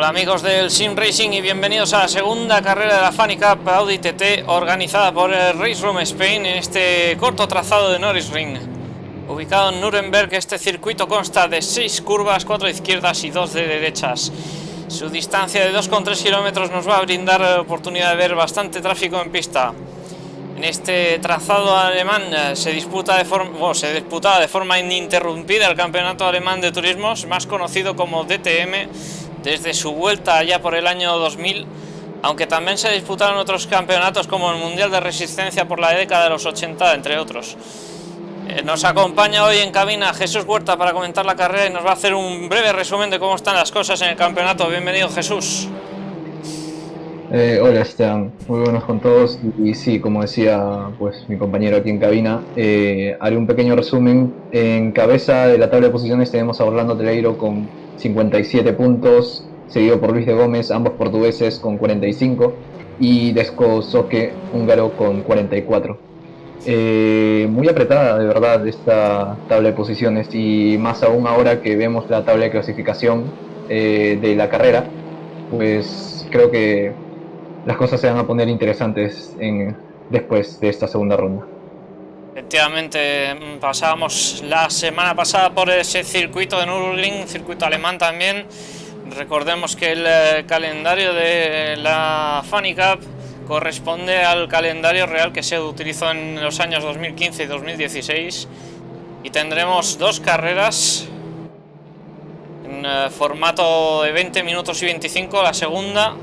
Hola amigos del Sim Racing y bienvenidos a la segunda carrera de la Funny Cup Audi TT organizada por Race Room Spain en este corto trazado de Nürburgring. Ubicado en Nuremberg, este circuito consta de 6 curvas, 4 de izquierdas y 2 de derechas. Su distancia de 2,3 kilómetros nos va a brindar la oportunidad de ver bastante tráfico en pista. En este trazado alemán se disputaba de forma ininterrumpida el Campeonato Alemán de Turismos, más conocido como DTM, desde su vuelta allá por el año 2000, aunque también se disputaron otros campeonatos como el Mundial de Resistencia por la década de los 80, entre otros. Nos acompaña hoy en cabina Jesús Huerta para comentar la carrera y nos va a hacer un breve resumen de cómo están las cosas en el campeonato. Bienvenido, Jesús. Hola Esteban, muy buenos con todos y sí, como decía pues mi compañero aquí en cabina, haré un pequeño resumen. En cabeza de la tabla de posiciones tenemos a Orlando Teleiro con 57 puntos, seguido por Luis de Gómez, ambos portugueses con 45 y Desko Soke, húngaro, con 44. Muy apretada de verdad esta tabla de posiciones y más aún ahora que vemos la tabla de clasificación de la carrera, pues creo que las cosas se van a poner interesantes después de esta segunda ronda. Efectivamente, pasábamos la semana pasada por ese circuito de Nürburgring, circuito alemán también. Recordemos que el calendario de la Funny Cup corresponde al calendario real que se utilizó en los años 2015 y 2016 y tendremos dos carreras en formato de 20 minutos y 25, la segunda,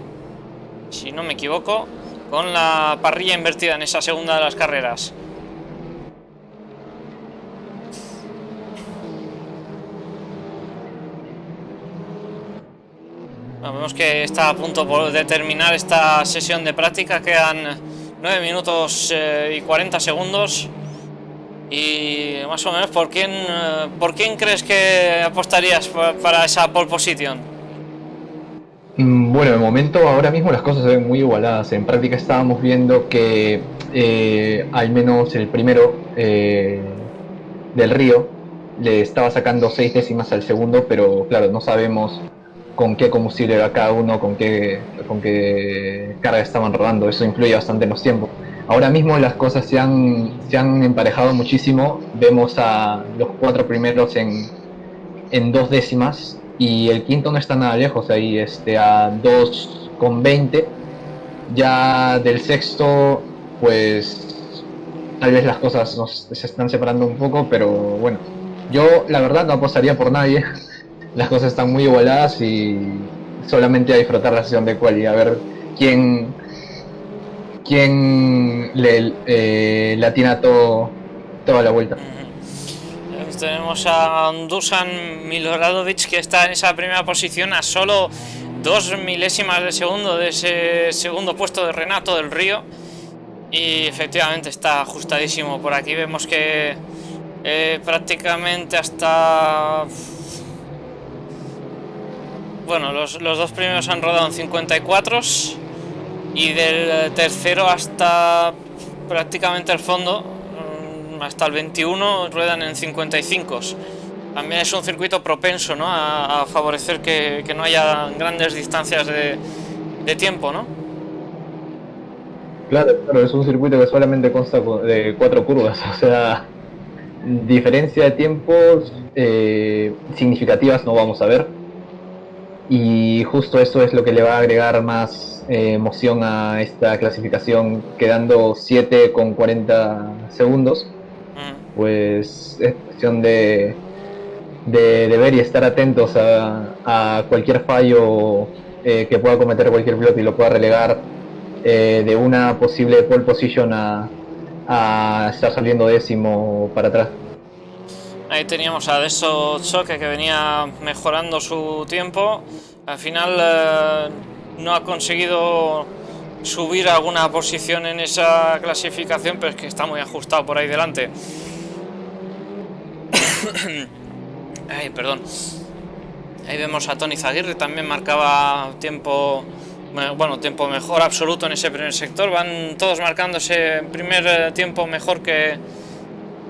si no me equivoco, con la parrilla invertida en esa segunda de las carreras. Bueno, vemos que está a punto de terminar esta sesión de práctica, quedan 9 minutos y 40 segundos. Y más o menos, ¿por quién crees que apostarías para esa pole position? Bueno, de momento ahora mismo las cosas se ven muy igualadas. En práctica estábamos viendo que al menos el primero del Río le estaba sacando 6 décimas al segundo, pero claro, no sabemos con qué combustible va cada uno, con qué carga estaban rodando. Eso influye bastante en los tiempos. Ahora mismo las cosas se han emparejado muchísimo. Vemos a los 4 primeros en 2 décimas y el quinto no está nada lejos, ahí a 2,20. Ya del sexto, pues tal vez las cosas se están separando un poco, pero bueno, yo la verdad no apostaría por nadie. Las cosas están muy igualadas y solamente a disfrutar la sesión de quali, a ver quién le atina toda la vuelta. Tenemos a Dusan Miloradovic, que está en esa primera posición a solo 2 milésimas de segundo de ese segundo puesto de Renato del Río, y efectivamente está ajustadísimo. Por aquí vemos que prácticamente hasta... Bueno, los dos primeros han rodado en 54 y del tercero hasta prácticamente el fondo, hasta el 21, ruedan en 55. También es un circuito propenso, ¿no?, a favorecer que no haya grandes distancias de tiempo, ¿no? Claro, es un circuito que solamente consta de 4 curvas, o sea, diferencia de tiempos significativas no vamos a ver, y justo eso es lo que le va a agregar más emoción a esta clasificación, quedando 7 con 40 segundos. Pues es cuestión de ver y estar atentos a cualquier fallo que pueda cometer cualquier piloto y lo pueda relegar de una posible pole position a estar saliendo décimo para atrás. Ahí teníamos a Deso Choque, que venía mejorando su tiempo. Al final no ha conseguido subir alguna posición en esa clasificación, pero es que está muy ajustado por ahí delante. Ay, perdón. Ahí vemos a Tony Zaguirre, también marcaba tiempo mejor absoluto en ese primer sector. Van todos marcando ese primer tiempo mejor que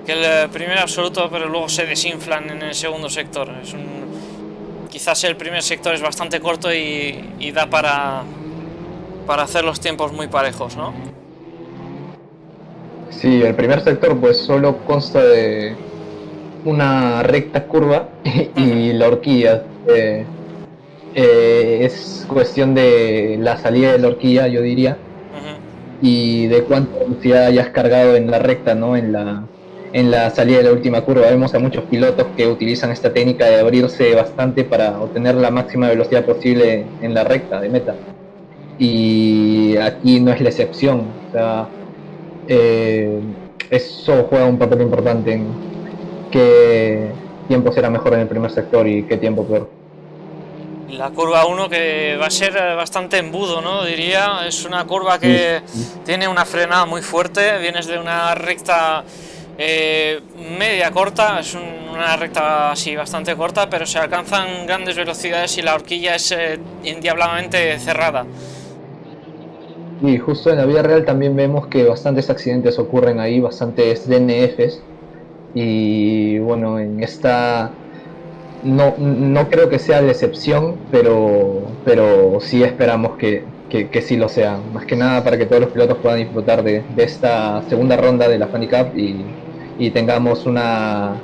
el primer absoluto, pero luego se desinflan en el segundo sector. Es quizás el primer sector es bastante corto y da para hacer los tiempos muy parejos, ¿no? Sí, el primer sector pues solo consta de una recta curva y la horquilla. Es cuestión de la salida de la horquilla, yo diría, y de cuánta velocidad hayas cargado en la recta, ¿no? En la salida de la última curva. Vemos a muchos pilotos que utilizan esta técnica de abrirse bastante para obtener la máxima velocidad posible en la recta de meta. Y aquí no es la excepción. O sea, eso juega un papel importante en qué tiempo será mejor en el primer sector y qué tiempo peor. La curva 1, que va a ser bastante embudo, ¿no? Diría, es una curva que tiene una frenada muy fuerte, vienes de una recta media corta, es una recta así bastante corta, pero se alcanzan grandes velocidades y la horquilla es endiabladamente cerrada. Y justo en la vida real también vemos que bastantes accidentes ocurren ahí, bastantes DNFs, y bueno, en esta no creo que sea la excepción, pero sí esperamos que sí lo sea. Más que nada para que todos los pilotos puedan disfrutar de esta segunda ronda de la Fanny Cup y tengamos una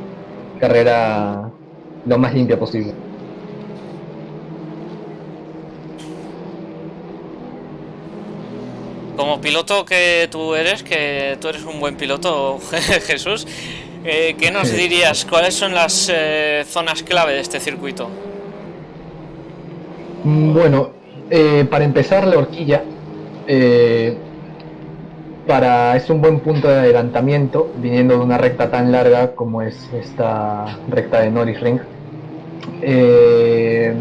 carrera lo más limpia posible. Como piloto que tú eres un buen piloto, Jesús, ¿qué nos dirías? ¿Cuáles son las zonas clave de este circuito? Bueno, para empezar, la horquilla es un buen punto de adelantamiento, viniendo de una recta tan larga como es esta recta de Norris Ring. De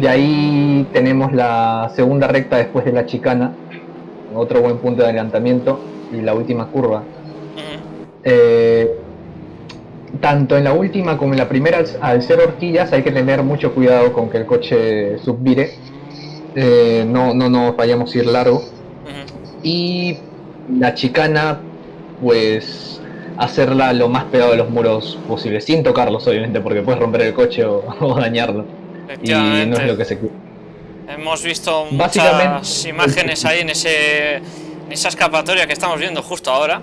ahí tenemos la segunda recta después de la chicana, otro buen punto de adelantamiento, y la última curva. Tanto en la última como en la primera, al ser horquillas, hay que tener mucho cuidado con que el coche subvire, no vayamos a ir largo. Y la chicana, pues hacerla lo más pegado a los muros posible, sin tocarlos obviamente, porque puedes romper el coche o dañarlo, y no es lo que se quiere. Hemos visto muchas imágenes ahí en esa escapatoria que estamos viendo justo ahora,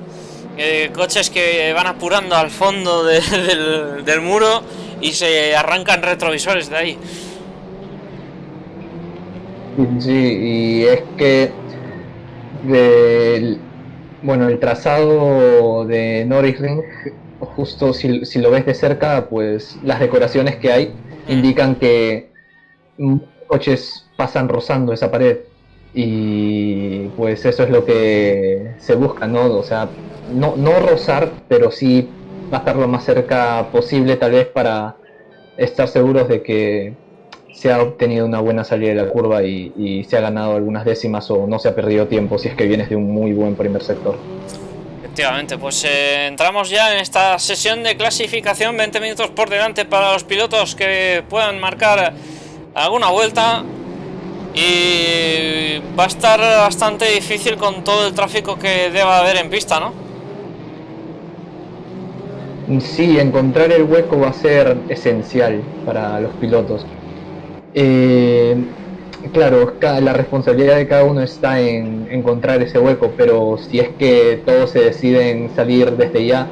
coches que van apurando al fondo del muro y se arrancan retrovisores de ahí. Sí, y es que el trazado de Norris Ring, justo si lo ves de cerca, pues las decoraciones que hay indican que coches pasan rozando esa pared, y pues eso es lo que se busca, ¿no? O sea, no rozar, pero sí pasar lo más cerca posible, tal vez para estar seguros de que se ha obtenido una buena salida de la curva y se ha ganado algunas décimas o no se ha perdido tiempo si es que vienes de un muy buen primer sector. Efectivamente, pues entramos ya en esta sesión de clasificación, 20 minutos por delante para los pilotos que puedan marcar alguna vuelta, y va a estar bastante difícil con todo el tráfico que deba haber en pista, ¿no? Sí, encontrar el hueco va a ser esencial para los pilotos. Claro, la responsabilidad de cada uno está en encontrar ese hueco, pero si es que todos se deciden salir desde ya,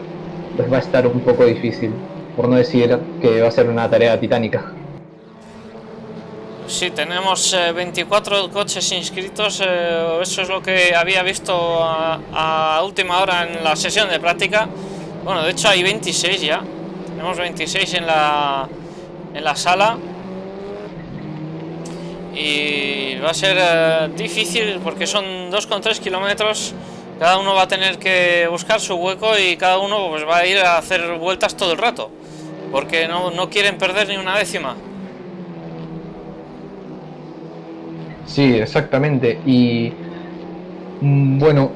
pues va a estar un poco difícil, por no decir que va a ser una tarea titánica. Sí, tenemos 24 coches inscritos, eso es lo que había visto a última hora en la sesión de práctica. Bueno, de hecho hay 26 ya, tenemos 26 en la sala, y va a ser difícil porque son 2,3 kilómetros, cada uno va a tener que buscar su hueco y cada uno pues va a ir a hacer vueltas todo el rato, porque no quieren perder ni una décima. Sí, exactamente. Y bueno,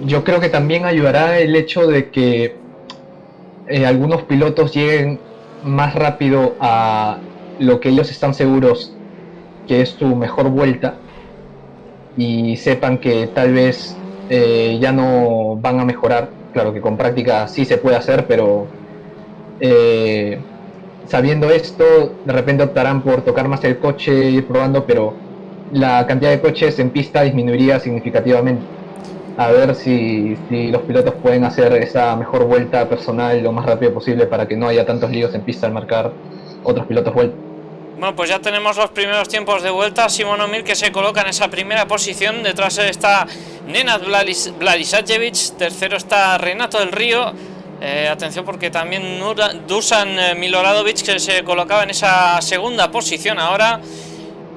yo creo que también ayudará el hecho de que algunos pilotos lleguen más rápido a lo que ellos están seguros que es su mejor vuelta, y sepan que tal vez ya no van a mejorar. Claro que con práctica sí se puede hacer, pero sabiendo esto, de repente optarán por tocar más el coche, ir probando, pero la cantidad de coches en pista disminuiría significativamente. A ver si los pilotos pueden hacer esa mejor vuelta personal lo más rápido posible para que no haya tantos líos en pista al marcar otros pilotos vuelta. Bueno, pues ya tenemos los primeros tiempos de vuelta. Simon O'Mill, que se coloca en esa primera posición. Detrás está Nenad Vladisajevic. Tercero está Renato del Río. Atención, porque también Dusan Miloradovic, que se colocaba en esa segunda posición ahora.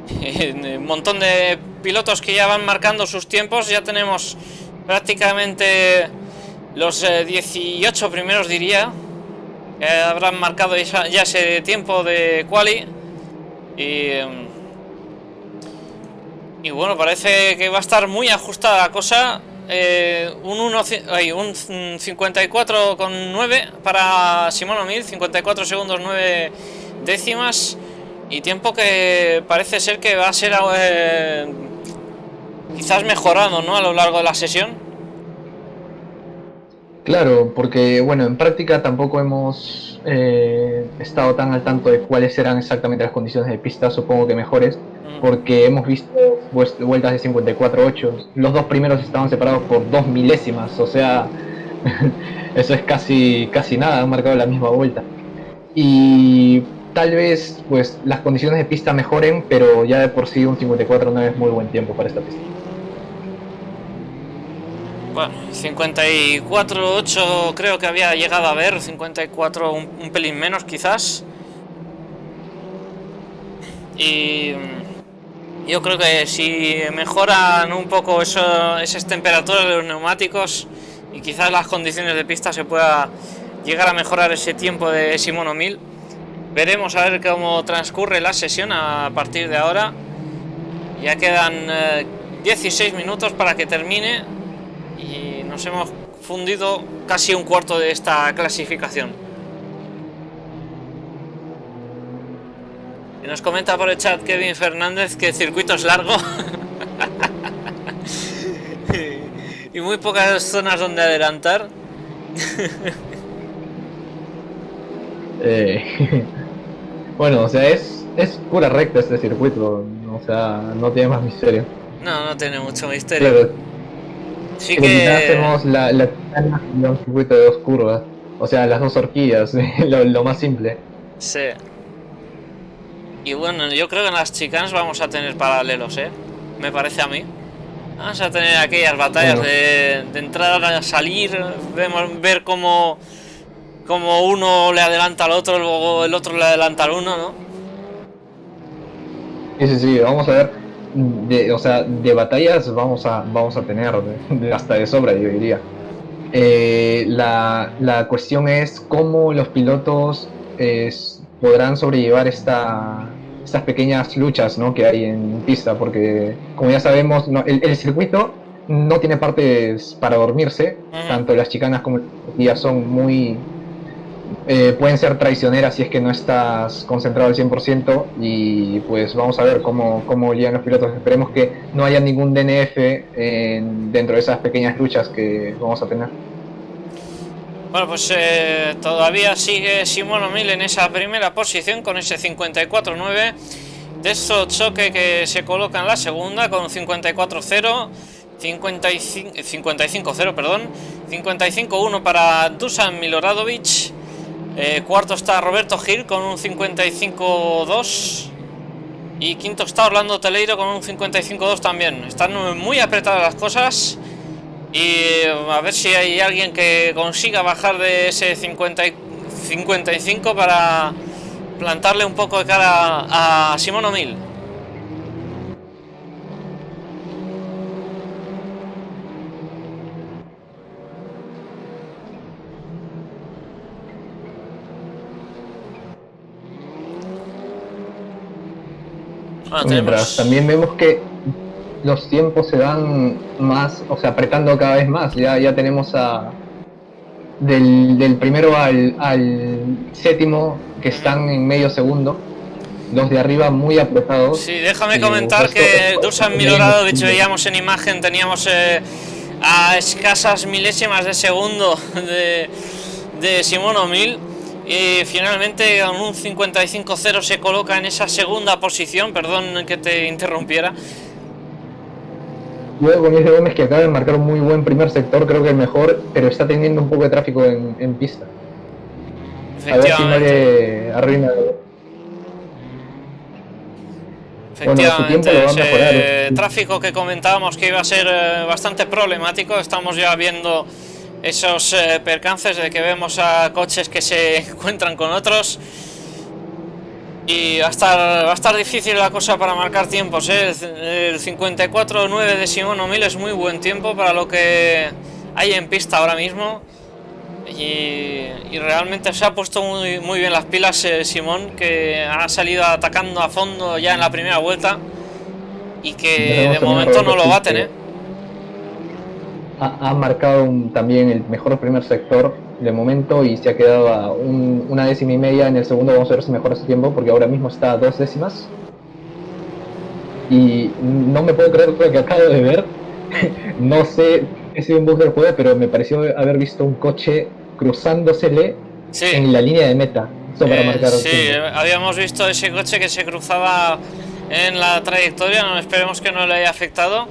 Un montón de pilotos que ya van marcando sus tiempos. Ya tenemos prácticamente los 18 primeros, diría, que habrán marcado ya ese tiempo de quali. Y bueno, parece que va a estar muy ajustada la cosa. Un 54,9 para Simon O'Mill, 54 segundos 9 décimas, y tiempo que parece ser que va a ser quizás mejorado, ¿no?, a lo largo de la sesión. Claro, porque bueno, en práctica tampoco hemos estado tan al tanto de cuáles eran exactamente las condiciones de pista, supongo que mejores, porque hemos visto vueltas de 54.8, los dos primeros estaban separados por 2 milésimas, o sea, eso es casi nada, han marcado la misma vuelta. Y tal vez pues las condiciones de pista mejoren, pero ya de por sí un 54 no es muy buen tiempo para esta pista. Bueno, 54.8 creo que había llegado a ver, 54 un pelín menos quizás. Y yo creo que si mejoran un poco esas temperaturas de los neumáticos y quizás las condiciones de pista, se pueda llegar a mejorar ese tiempo de Simon O'Mill. Veremos a ver cómo transcurre la sesión a partir de ahora. Ya quedan 16 minutos para que termine y nos hemos fundido casi un cuarto de esta clasificación. Y nos comenta por el chat Kevin Fernández que el circuito es largo y muy pocas zonas donde adelantar. Bueno, o sea, es pura recta este circuito, o sea, no tiene más misterio. No tiene mucho misterio. Claro, Sí que que hacemos un circuito de 2 curvas, o sea, las 2 horquillas, lo más simple. sí. Y bueno, yo creo que en las chicanas vamos a tener paralelos, me parece a mí. Vamos a tener aquellas batallas de entrar a salir, ver cómo uno le adelanta al otro, luego el otro le adelanta al uno, ¿no? Sí, vamos a ver, de batallas vamos a tener hasta de sobra, yo diría. La cuestión es cómo los pilotos podrán sobrellevar estas pequeñas luchas, ¿no?, que hay en pista, porque como ya sabemos, el circuito no tiene partes para dormirse. Tanto las chicanas como las horquillas son muy pueden ser traicioneras si es que no estás concentrado al 100%, y pues vamos a ver cómo llegan los pilotos. Esperemos que no haya ningún DNF dentro de esas pequeñas luchas que vamos a tener. Bueno, pues todavía sigue Simon O'Mill en esa primera posición con ese 54.9. Desto Choque, que se coloca en la segunda con 54.0, 55.0, perdón, 55.1 para Dusan Miloradovic. Cuarto está Roberto Gil con un 55.2 y quinto está Orlando Teleiro con un 55.2 también. Están muy apretadas las cosas y a ver si hay alguien que consiga bajar de ese 55 para plantarle un poco de cara a Simon O'Mill. Mientras también vemos que los tiempos se van más, o sea, apretando cada vez más. Ya tenemos del primero al séptimo, que están en medio segundo, los de arriba muy apretados. Sí, déjame comentar que Dusan Miloradovic, veíamos en imagen, teníamos a escasas milésimas de segundo de Simon O'Mill. y finalmente con un 55.0 se coloca en esa segunda posición. Perdón que te interrumpiera. Luego con Luis de Gómez, que acaba de marcar un muy buen primer sector, creo que el mejor, pero está teniendo un poco de tráfico en pista. A ver si no le arruina. Efectivamente, bueno, su tiempo lo va a mejorar. Tráfico que comentábamos que iba a ser bastante problemático. Estamos ya viendo esos percances de que vemos a coches que se encuentran con otros. Y va a estar difícil la cosa para marcar tiempos, ¿eh? El 54.9 de Simón O'Mill es muy buen tiempo para lo que hay en pista ahora mismo. Y realmente se ha puesto muy bien las pilas Simón, que ha salido atacando a fondo ya en la primera vuelta y que de momento no lo baten, ¿eh? Ha marcado también el mejor primer sector de momento y se ha quedado a una décima y media en el segundo. Vamos a ver si mejora su tiempo, porque ahora mismo está a 2 décimas. Y no me puedo creer lo que acabo de ver. No sé si es un bug del juego, pero me pareció haber visto un coche cruzándosele en la línea de meta. Eso para marcar sí, habíamos visto ese coche que se cruzaba en la trayectoria. No, esperemos que no le haya afectado.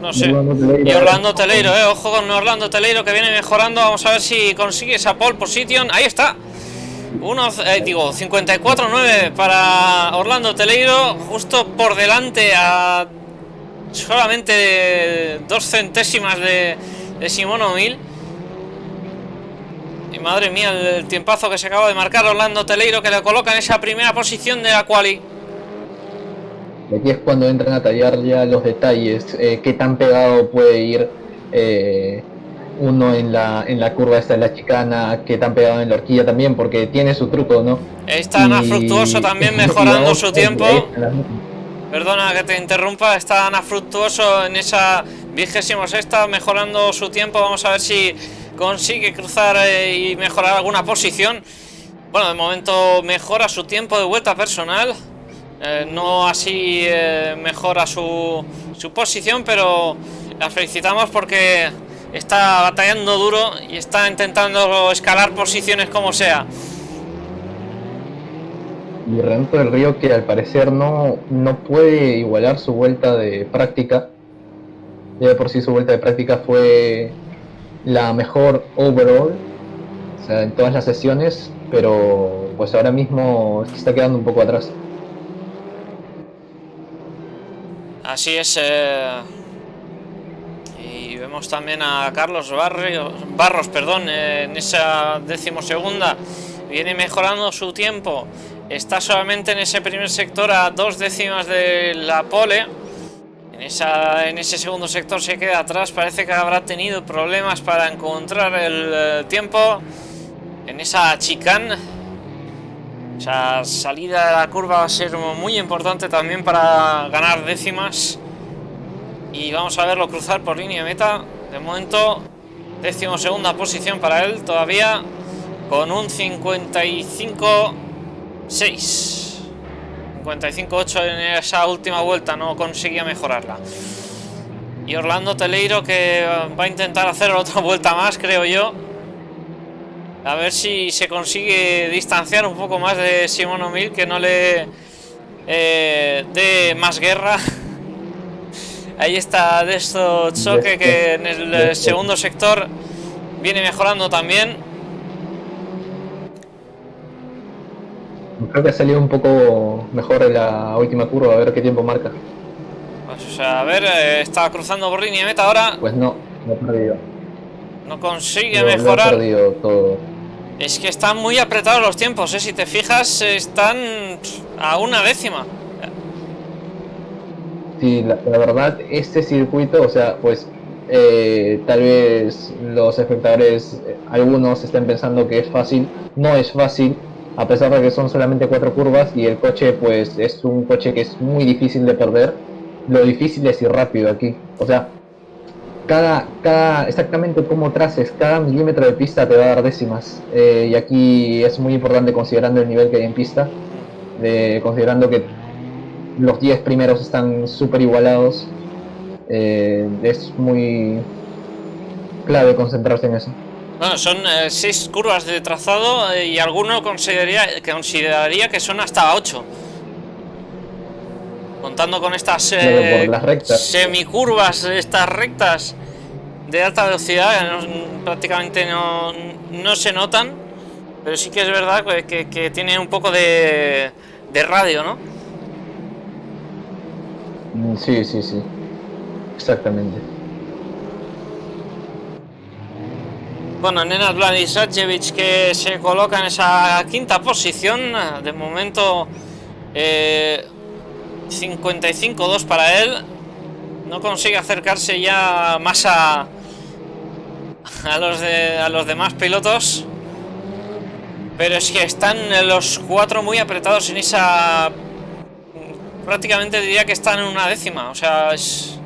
No sé. Y Orlando Teleiro, ojo con Orlando Teleiro, que viene mejorando. Vamos a ver si consigue esa pole position. Ahí está. 54.9 para Orlando Teleiro, justo por delante a solamente 2 centésimas de Simón O'Mill. Y madre mía, el tiempazo que se acaba de marcar Orlando Teleiro, que le coloca en esa primera posición de la quali. Y aquí es cuando entran a tallar ya los detalles, qué tan pegado puede ir uno en la curva esta de la chicana, qué tan pegado en la horquilla también, porque tiene su truco, ¿no? Está Ana Fructuoso también mejorando su tiempo. Perdona que te interrumpa, está Ana Fructuoso en esa 26ª mejorando su tiempo. Vamos a ver si consigue cruzar y mejorar alguna posición. Bueno, de momento mejora su tiempo de vuelta personal. No así mejora su posición, pero la felicitamos porque está batallando duro y está intentando escalar posiciones como sea. Y Renato del Río, que al parecer no puede igualar su vuelta de práctica. Ya de por sí su vuelta de práctica fue la mejor overall, o sea, en todas las sesiones, pero pues ahora mismo está quedando un poco atrás. Así es. Y vemos también a Carlos Barros, en esa 12ª. Viene mejorando su tiempo. Está solamente en ese primer sector a 2 décimas de la pole. En ese segundo sector se queda atrás. Parece que habrá tenido problemas para encontrar el tiempo en esa chicane. Esa salida de la curva va a ser muy importante también para ganar décimas. Y vamos a verlo cruzar por línea de meta. De momento, 12ª posición para él todavía, con un 55.6. 55.8 en esa última vuelta, no conseguía mejorarla. Y Orlando Teleiro, que va a intentar hacer otra vuelta más, creo yo. A ver si se consigue distanciar un poco más de Simón O'Mill, que no le dé más guerra. Ahí está Desto Choque, que en el segundo sector viene mejorando también. Creo que ha salido un poco mejor en la última curva, a ver qué tiempo marca. Pues a ver, está cruzando por línea de meta ahora. Pues no ha perdido. No consigue mejorar. Ha perdido todo. Es que están muy apretados los tiempos, si te fijas, están a 1 décima. Sí, la verdad, este circuito, o sea, pues tal vez los espectadores, algunos estén pensando que es fácil. No es fácil, a pesar de que son solamente 4 curvas y el coche pues es un coche que es muy difícil de perder. Lo difícil es ir rápido aquí, o sea, exactamente como traces, cada milímetro de pista te va a dar décimas, y aquí es muy importante, considerando el nivel que hay en pista, considerando que los 10 primeros están súper igualados. Es muy clave concentrarse en eso. Bueno, son 6 curvas de trazado y alguno consideraría que son hasta 8. Contando con estas semicurvas, estas rectas de alta velocidad, prácticamente no se notan, pero sí que es verdad que tiene un poco de radio, ¿no? Sí, exactamente. Bueno, Nenad Vladislajevic, que se coloca en esa quinta posición, de momento 55-2 para él. No consigue acercarse ya más a los demás pilotos, pero es que están los 4 muy apretados en esa, prácticamente diría que están en una décima, o sea, es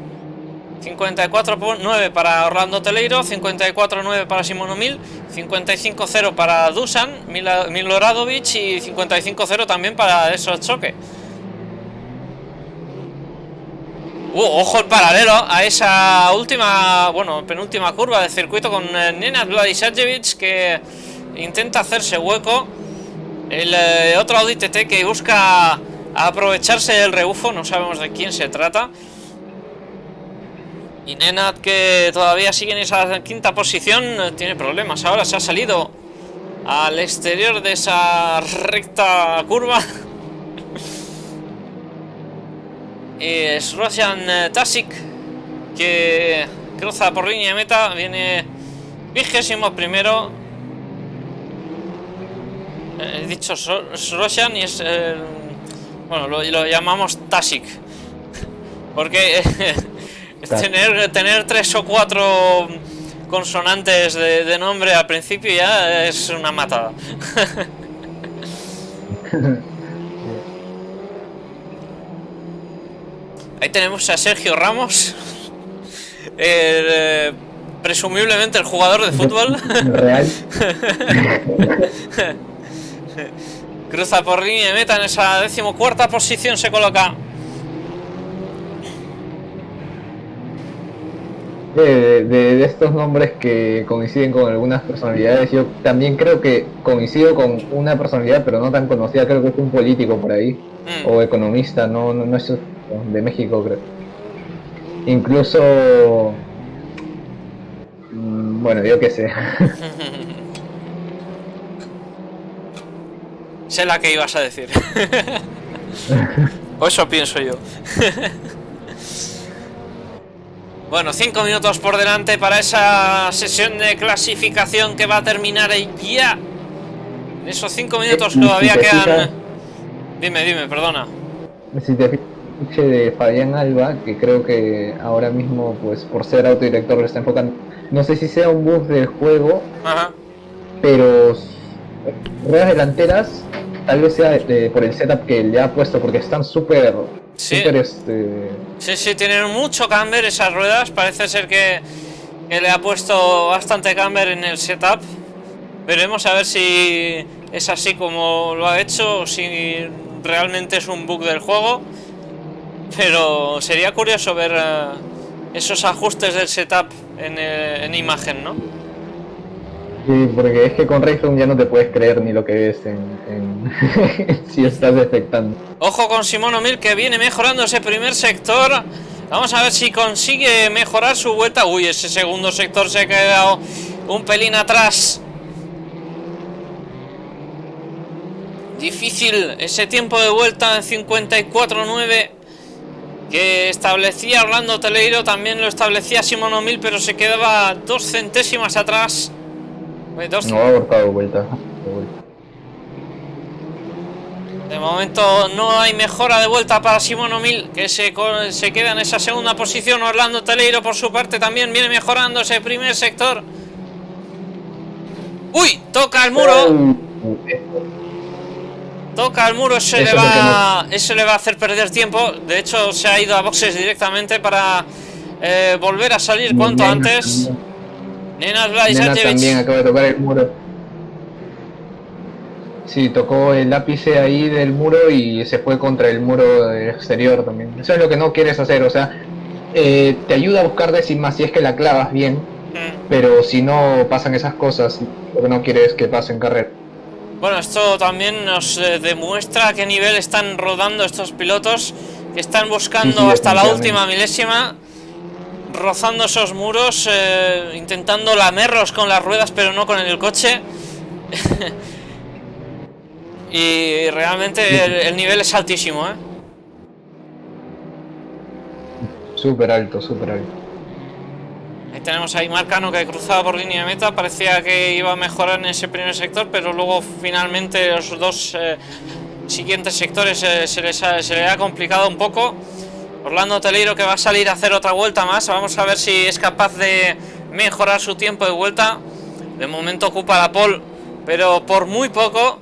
54-9 para Orlando Teleiro, 54-9 para Simon O'Mill, 55-0 para Dusan Miloradovic y 55-0 también para Edson Choque. Ojo el paralelo a esa última, bueno, penúltima curva del circuito con Nenad Vladislajevic, que intenta hacerse hueco. El otro Audi TT que busca aprovecharse del rebufo, no sabemos de quién se trata. Y Nenad, que todavía sigue en esa quinta posición, tiene problemas. Ahora se ha salido al exterior de esa recta curva. Es Roshan Tasic, que cruza por línea de meta, viene 21º. He dicho Roshan y es bueno, lo llamamos Tasic porque tener 3 o 4 consonantes de nombre al principio ya es una matada. Ahí tenemos a Sergio Ramos, presumiblemente el jugador de fútbol. Real. Cruza por línea de meta en esa 14ª posición, se coloca. De estos nombres que coinciden con algunas personalidades, yo también creo que coincido con una personalidad, pero no tan conocida, creo que es un político por ahí, o economista, no es de México, creo. Incluso, bueno, yo qué sé. Sé la que ibas a decir. O eso pienso yo. Bueno, 5 minutos por delante para esa sesión de clasificación que va a terminar ya. En esos 5 minutos todavía quedan. Dime, perdona. Si te fijas de Fabián Alba, que creo que ahora mismo, pues por ser autodirector, le está enfocando. No sé si sea un bug del juego, ajá, pero ruedas delanteras tal vez sea por el setup que le ha puesto, porque están súper... Sí. Sí, tienen mucho camber esas ruedas. Parece ser que le ha puesto bastante camber en el setup. Veremos a ver si es así como lo ha hecho o si realmente es un bug del juego. Pero sería curioso ver esos ajustes del setup en imagen, ¿no? Sí, porque es que con Rayzone ya no te puedes creer ni lo que ves si estás detectando. Ojo con Simon O'Mill, que viene mejorando ese primer sector. Vamos a ver si consigue mejorar su vuelta. Uy, ese segundo sector se ha quedado un pelín atrás. Difícil ese tiempo de vuelta en 54.9 que establecía Orlando Teleiro. También lo establecía Simon O'Mill, pero se quedaba 2 centésimas atrás. No ha abortado vuelta. De momento no hay mejora de vuelta para Simon O'Mill, que se queda en esa segunda posición. Orlando Teleiro por su parte también viene mejorando ese primer sector. ¡Uy! Toca el muro. Toca el muro, eso le va a hacer perder tiempo. De hecho se ha ido a boxes directamente para volver a salir cuanto antes. Nenad Vladislajevic también acaba de tocar el muro. Sí, tocó el ápice ahí del muro y se fue contra el muro exterior también. Eso es lo que no quieres hacer, o sea, te ayuda a buscar décimas si es que la clavas bien, Pero si no pasan esas cosas, lo que no quieres es que pasen carrera. Bueno, esto también nos demuestra a qué nivel están rodando estos pilotos, que están buscando Sí, hasta la definitivamente. última milésima, rozando esos muros, intentando lamerlos con las ruedas, pero no con el coche. Y realmente el nivel es altísimo, ¿eh? Súper alto, súper alto. Ahí tenemos ahí Marcano, que cruzaba por línea de meta, parecía que iba a mejorar en ese primer sector, pero luego finalmente los dos siguientes sectores se le ha complicado un poco. Orlando Teleiro, que va a salir a hacer otra vuelta más, vamos a ver si es capaz de mejorar su tiempo de vuelta. De momento ocupa la pole, pero por muy poco.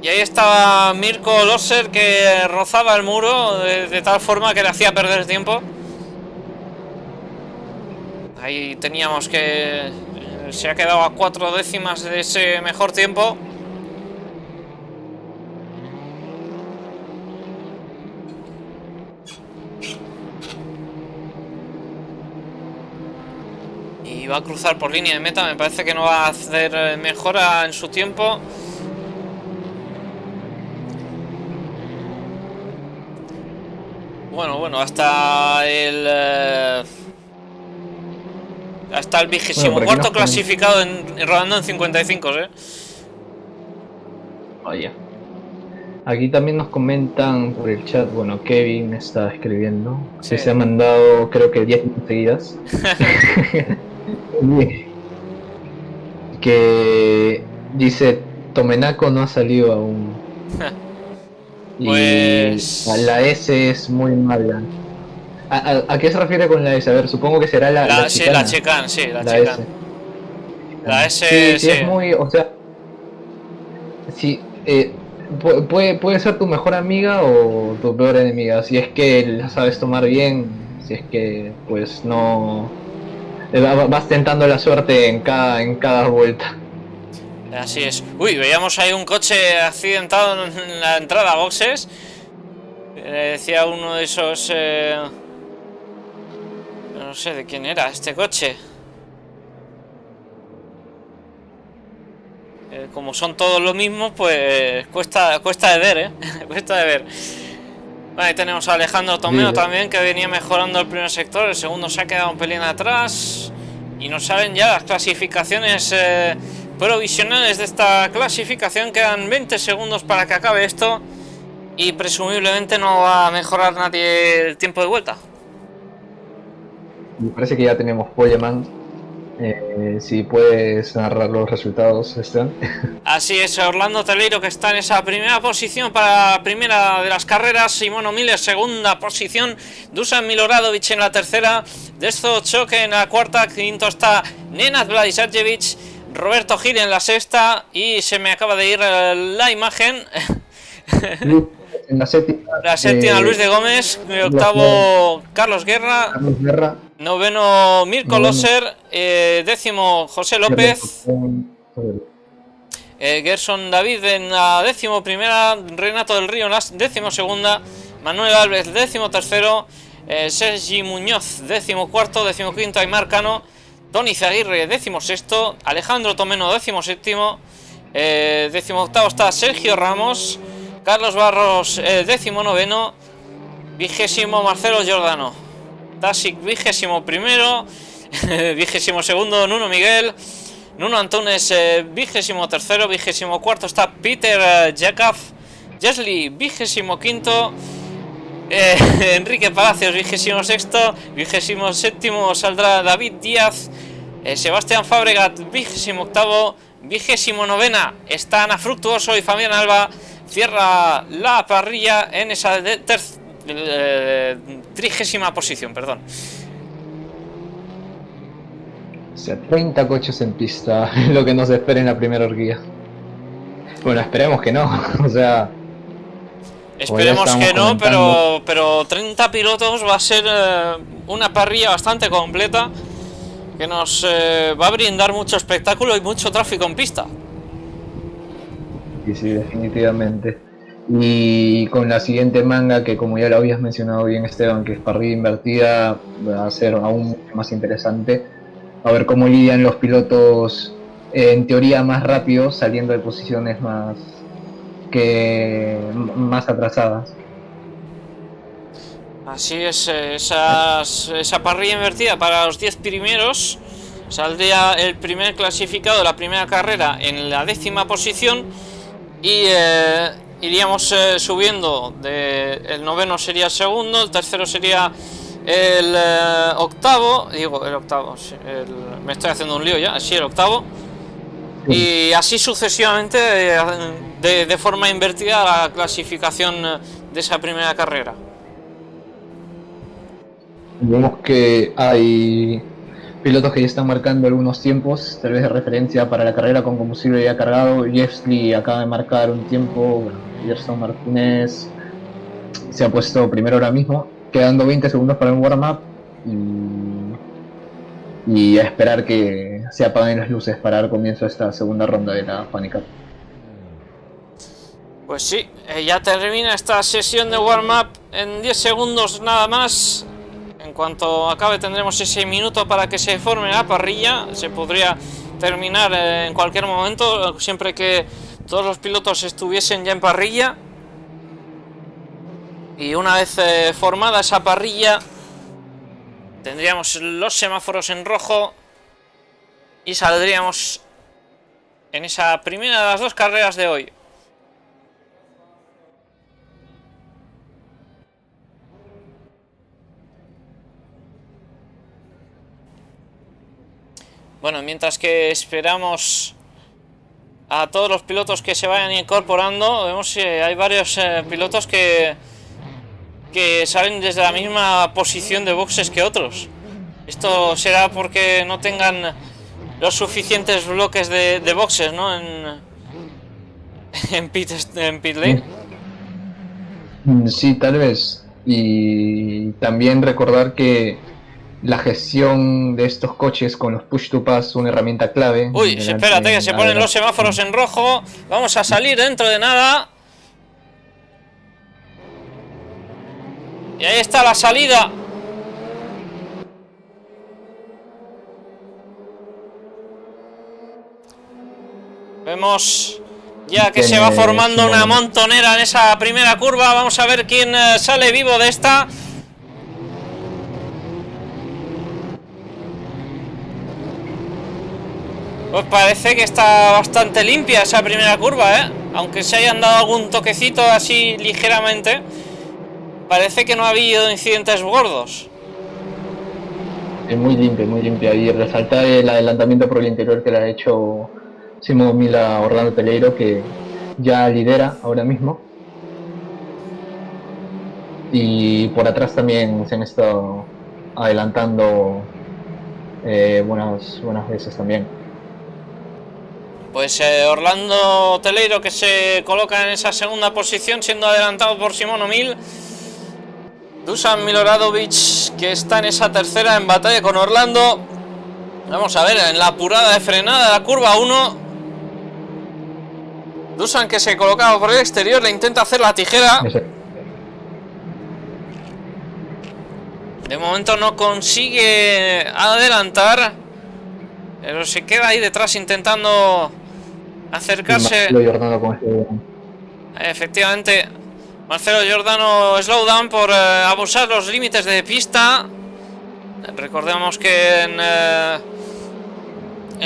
Y ahí estaba Mirko Loser, que rozaba el muro de tal forma que le hacía perder tiempo. Ahí teníamos que se ha quedado a 4 décimas de ese mejor tiempo. Y va a cruzar por línea de meta. Me parece que no va a hacer mejora en su tiempo. Bueno, hasta el 24º clasificado rodando en 55, Vaya. Aquí también nos comentan por el chat, bueno, Kevin está escribiendo, sí. Que se ha mandado creo que 10 seguidas. Que dice, Tomenaco no ha salido aún. Pues... Y la S es muy mala. ¿A qué se refiere con la S? A ver, supongo que será la chicana. Sí, la chicana, sí, la chicana. S. La S, sí, es muy, o sea, sí, puede ser tu mejor amiga o tu peor enemiga, si es que la sabes tomar bien, si es que pues no vas tentando la suerte en cada vuelta. Así es. Uy, veíamos ahí un coche accidentado en la entrada a boxes. Decía uno de esos... no sé de quién era este coche. Como son todos lo mismo, pues cuesta de ver, cuesta de ver. Vale, tenemos a Alejandro Tomeo también, que venía mejorando el primer sector. El segundo se ha quedado un pelín atrás. Y nos salen ya las clasificaciones provisionales de esta clasificación. Quedan 20 segundos para que acabe esto. Y presumiblemente no va a mejorar nadie el tiempo de vuelta. Me parece que ya tenemos Polleman. Si puedes narrar los resultados, Esteban. Así es, Orlando Teleiro, que está en esa primera posición para la primera de las carreras. Simón Miller, segunda posición. Dusan Miloradovic en la tercera. Desto Choque en la cuarta. Quinto está Nenad Vladisajevic. Roberto Gil en la sexta. Y se me acaba de ir la imagen. En la séptima Luis de Gómez. Octavo Carlos Guerra. Noveno Mirko Loser. Décimo José López. Gerson David en la décimo primera. Renato del Río en la décimo segunda. Manuel Alves décimo tercero. Sergi Muñoz décimo cuarto. Décimo quinto Aymar Cano. Tony Zaguirre décimo sexto. Alejandro Tomeno décimo séptimo. Décimo octavo está Sergio Ramos. Carlos Barros décimo noveno. Vigésimo Marcelo Giordano. Tasic vigésimo primero. Vigésimo segundo Nuno Miguel. Nuno Antunes vigésimo tercero. Vigésimo cuarto está Peter Jakab. Jesli vigésimo quinto. Enrique Palacios vigésimo sexto. Vigésimo séptimo saldrá David Díaz. Sebastián Fabregat vigésimo octavo. Vigésimo novena está Ana Fructuoso y Fabián Alba. Cierra la parrilla en esa trigésima posición, perdón. O sea, 30 coches en pista, lo que nos espera en la primera horquilla. Bueno, esperemos que no, o sea... Esperemos que no, pero 30 pilotos va a ser una parrilla bastante completa, que nos va a brindar mucho espectáculo y mucho tráfico en pista. Sí, definitivamente. Y con la siguiente manga, que como ya lo habías mencionado bien, Esteban, que es parrilla invertida, va a ser aún más interesante. a ver cómo lidian los pilotos en teoría más rápidos, saliendo de posiciones más atrasadas. Así es, esa parrilla invertida para los 10 primeros. Saldría el primer clasificado de la primera carrera en la 10ª posición y iríamos subiendo. El 9º sería el segundo, el tercero sería el octavo, me estoy haciendo un lío ya, así el octavo, y así sucesivamente de forma invertida la clasificación de esa primera carrera. Vemos que hay pilotos que ya están marcando algunos tiempos, tal vez de referencia para la carrera con combustible ya cargado. Jeffley acaba de marcar un tiempo, Gerson Martínez se ha puesto primero ahora mismo, quedando 20 segundos para un warm-up y a esperar que se apaguen las luces para dar comienzo a esta segunda ronda de la FANY Cup. Pues sí, ya termina esta sesión de warm-up en 10 segundos nada más. En cuanto acabe tendremos ese minuto para que se forme la parrilla. Se podría terminar en cualquier momento, siempre que todos los pilotos estuviesen ya en parrilla. Y una vez formada esa parrilla, tendríamos los semáforos en rojo y saldríamos en esa primera de las 2 carreras de hoy. Bueno, mientras que esperamos a todos los pilotos que se vayan incorporando, vemos que hay varios pilotos que salen desde la misma posición de boxes que otros. Esto será porque no tengan los suficientes bloques de boxes, ¿no? En pit lane. Sí, tal vez. Y también recordar que la gestión de estos coches con los push to pass es una herramienta clave. Uy, espérate que se ponen los semáforos en rojo. Vamos a salir dentro de nada. Y ahí está la salida. Vemos ya que se va formando una montonera en esa primera curva. Vamos a ver quién sale vivo de esta. Pues parece que está bastante limpia esa primera curva, aunque se hayan dado algún toquecito así ligeramente. Parece que no ha habido incidentes gordos. Es muy limpia. Y resalta el adelantamiento por el interior que le ha hecho Simón Mila a Orlando Peleiro, que ya lidera ahora mismo. Y por atrás también se han estado adelantando buenas veces también. Pues Orlando Peleiro, que se coloca en esa segunda posición, siendo adelantado por Simón O'Mill. Dusan Miloradovic, que está en esa tercera en batalla con Orlando. Vamos a ver, en la apurada de frenada de la curva 1, Dusan, que se colocaba por el exterior, le intenta hacer la tijera. De momento no consigue adelantar, pero se queda ahí detrás intentando acercarse. Efectivamente, Marcelo Giordano slowdown por abusar los límites de pista. Recordemos que en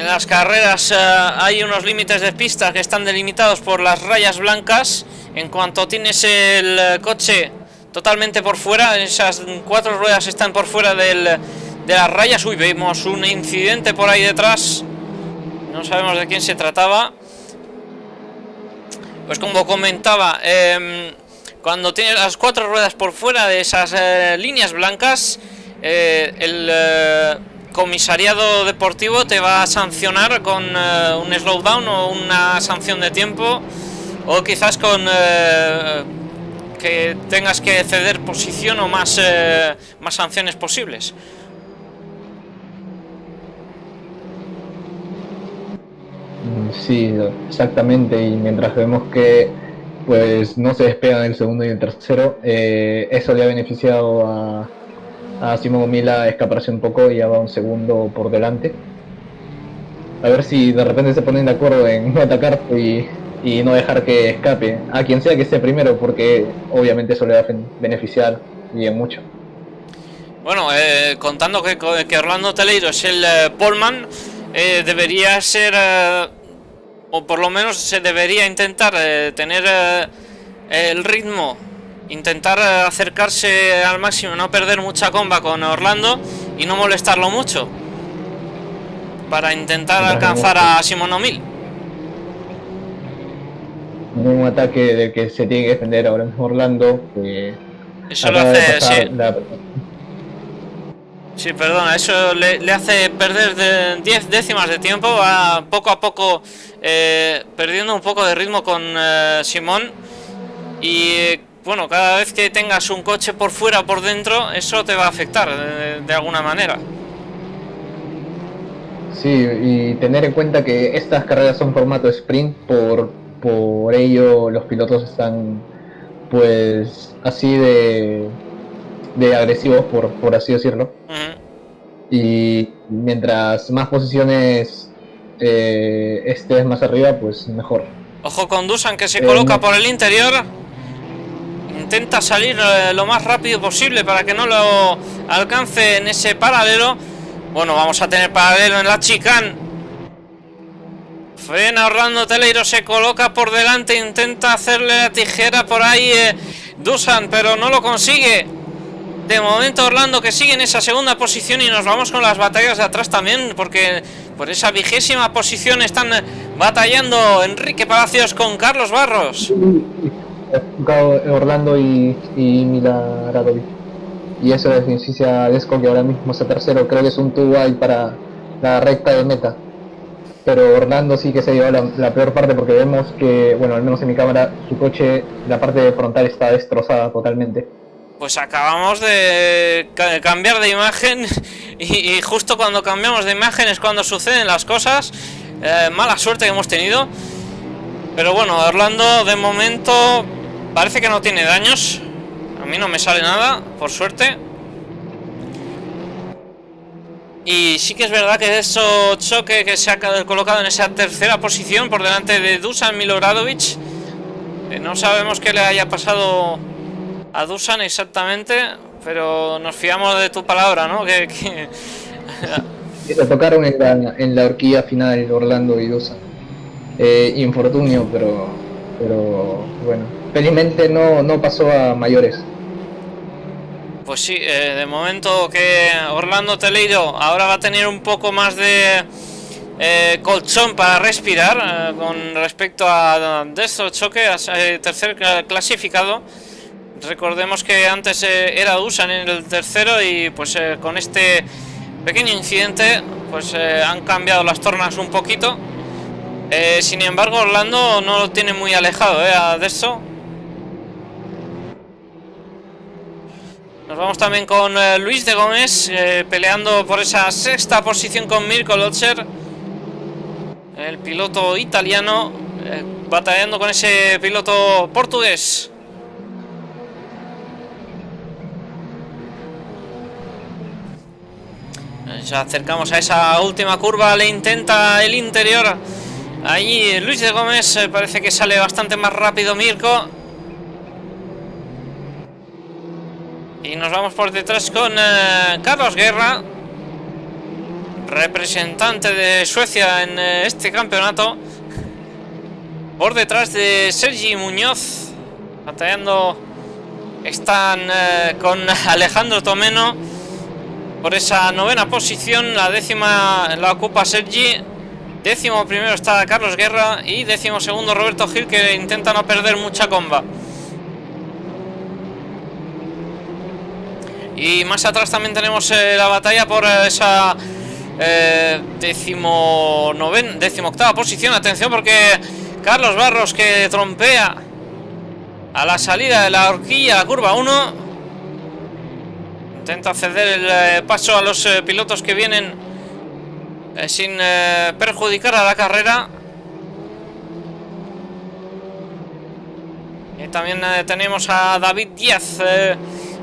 las carreras hay unos límites de pista que están delimitados por las rayas blancas. En cuanto tienes el coche totalmente por fuera, esas 4 ruedas están por fuera de las rayas. Uy, vemos un incidente por ahí detrás, no sabemos de quién se trataba. Pues como comentaba, cuando tienes las 4 ruedas por fuera de esas líneas blancas, el comisariado deportivo te va a sancionar con un slowdown o una sanción de tiempo, o quizás con que tengas que ceder posición o más sanciones posibles. Sí, exactamente. Y mientras vemos que pues no se despegan el segundo y el tercero, eso le ha beneficiado a Simón Mila a escaparse un poco y ya va un segundo por delante. A ver si de repente se ponen de acuerdo en no atacar y no dejar que escape a quien sea que esté primero, porque obviamente eso le va a beneficiar bien mucho. Bueno, contando que Orlando Teleiro es el poleman, debería ser, o por lo menos se debería intentar tener el ritmo, intentar acercarse al máximo, no perder mucha comba con Orlando y no molestarlo mucho, para intentar alcanzar a Simón O'Mill. Un ataque del que se tiene que defender ahora mismo Orlando, que eso lo hace, sí, perdona, eso le hace perder de 10 décimas de tiempo, va poco a poco perdiendo un poco de ritmo con Simón. Y bueno, cada vez que tengas un coche por fuera o por dentro, eso te va a afectar de alguna manera. Sí, y tener en cuenta que estas carreras son formato sprint, por ello los pilotos están pues así de agresivos, por así decirlo. Y mientras más posiciones estés más arriba, pues mejor. Ojo con Dusan, que se coloca por el interior. Intenta salir lo más rápido posible para que no lo alcance en ese paralelo. Bueno, vamos a tener paralelo en la chicane. Frena Orlando Teleiro, se coloca por delante, intenta hacerle la tijera por ahí Dusan, pero no lo consigue. De momento Orlando, que sigue en esa segunda posición, y nos vamos con las batallas de atrás también, porque por esa 20ª posición están batallando Enrique Palacios con Carlos Barros. Orlando y Mila Radovic. Y eso es beneficia a Desco, que ahora mismo está tercero. Creo que es un tubo ahí para la recta de meta. Pero Orlando sí que se lleva la peor parte, porque vemos que, bueno, al menos en mi cámara, su coche, la parte frontal está destrozada totalmente. Pues acabamos de cambiar de imagen y justo cuando cambiamos de imagen es cuando suceden las cosas. Mala suerte que hemos tenido. Pero bueno, Orlando de momento parece que no tiene daños. A mí no me sale nada, por suerte. Y sí que es verdad que eso choque que se ha colocado en esa tercera posición por delante de Dusan Miloradovic. No sabemos qué le haya pasado a Dusan exactamente, pero nos fiamos de tu palabra, ¿no? Se tocaron en la horquilla final Orlando y Dusan. Infortunio, pero bueno, felizmente no pasó a mayores. Pues sí, de momento que Orlando Teleiro ahora va a tener un poco más de colchón para respirar con respecto a Destro Choque, tercer clasificado. Recordemos que antes era Dusan en el tercero, y pues con este pequeño incidente pues han cambiado las tornas un poquito. Sin embargo, Orlando no lo tiene muy alejado a Destro. Nos vamos también con Luis de Gómez peleando por esa sexta posición con Mirko Lotzer, el piloto italiano, batallando con ese piloto portugués. Ya acercamos a esa última curva, le intenta el interior. Ahí Luis de Gómez, parece que sale bastante más rápido Mirko. Y nos vamos por detrás con Carlos Guerra, representante de Suecia en este campeonato. Por detrás de Sergi Muñoz, batallando están con Alejandro Tomeno por esa novena posición. La décima la ocupa Sergi, 11º está Carlos Guerra y 12º Roberto Gil, que intenta no perder mucha comba. Y más atrás también tenemos la batalla por esa 18ª posición. Atención, porque Carlos Barros, que trompea a la salida de la horquilla, la curva 1, intenta ceder el paso a los pilotos que vienen sin perjudicar a la carrera. Y también tenemos a David Díaz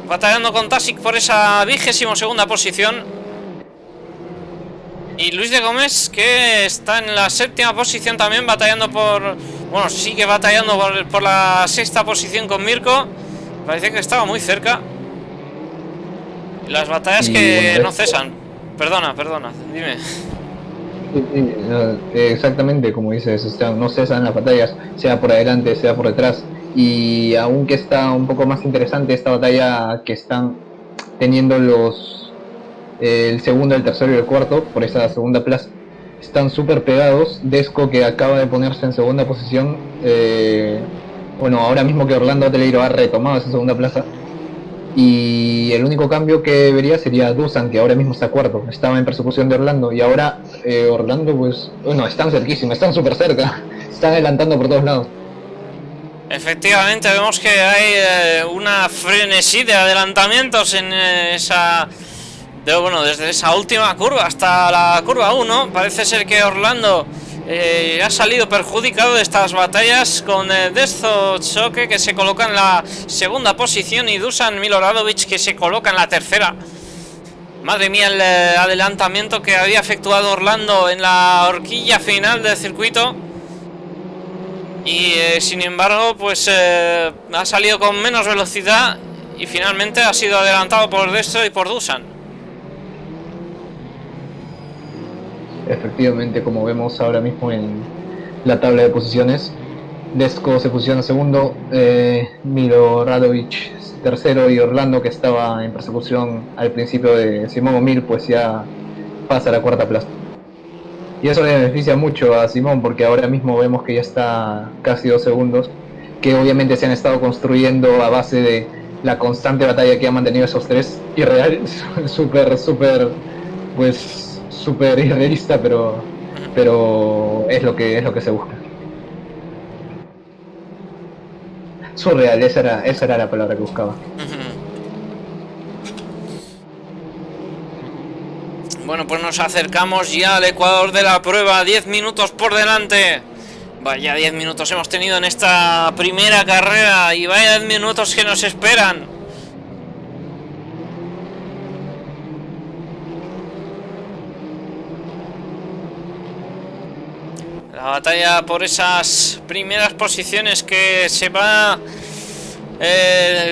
batallando con Tasic por esa 22ª posición. Y Luis de Gómez, que está en la 7ª posición también, batallando por... Bueno, sigue batallando por la 6ª posición con Mirko. Parece que estaba muy cerca. Y las batallas que bueno, no cesan. Perdona, dime. Exactamente, como dices, no cesan las batallas, sea por adelante, sea por detrás. Y aunque está un poco más interesante esta batalla que están teniendo el segundo, el tercero y el cuarto por esa segunda plaza, están súper pegados. Desco, que acaba de ponerse en segunda posición, bueno, ahora mismo que Orlando Hoteleiro ha retomado esa segunda plaza, y el único cambio que vería sería Dusan, que ahora mismo está cuarto. Estaba en persecución de Orlando, y ahora Orlando, pues, bueno, están cerquísimos, están súper cerca, están adelantando por todos lados. Efectivamente, vemos que hay una frenesí de adelantamientos en desde esa última curva hasta la curva 1. Parece ser que Orlando ha salido perjudicado de estas batallas, con Dezo Choque, que se coloca en la segunda posición, y Dusan Miloradovic, que se coloca en la tercera. Madre mía, el adelantamiento que había efectuado Orlando en la horquilla final del circuito. Y sin embargo, pues ha salido con menos velocidad y finalmente ha sido adelantado por Dezo y por Dusan. Efectivamente, como vemos ahora mismo en la tabla de posiciones, Desco se posiciona segundo, Miloradovic tercero, y Orlando, que estaba en persecución al principio de Simón O'Mill, pues ya pasa a la cuarta plaza. Y eso le beneficia mucho a Simón, porque ahora mismo vemos que ya está casi 2 segundos, que obviamente se han estado construyendo a base de la constante batalla que han mantenido esos tres. Irreal, súper, pues súper irrealista, pero es lo que se busca. Surreal, esa era la palabra que buscaba. Bueno, pues nos acercamos ya al ecuador de la prueba, 10 minutos por delante. Vaya 10 minutos hemos tenido en esta primera carrera, y vaya 10 minutos que nos esperan. La batalla por esas primeras posiciones, que se va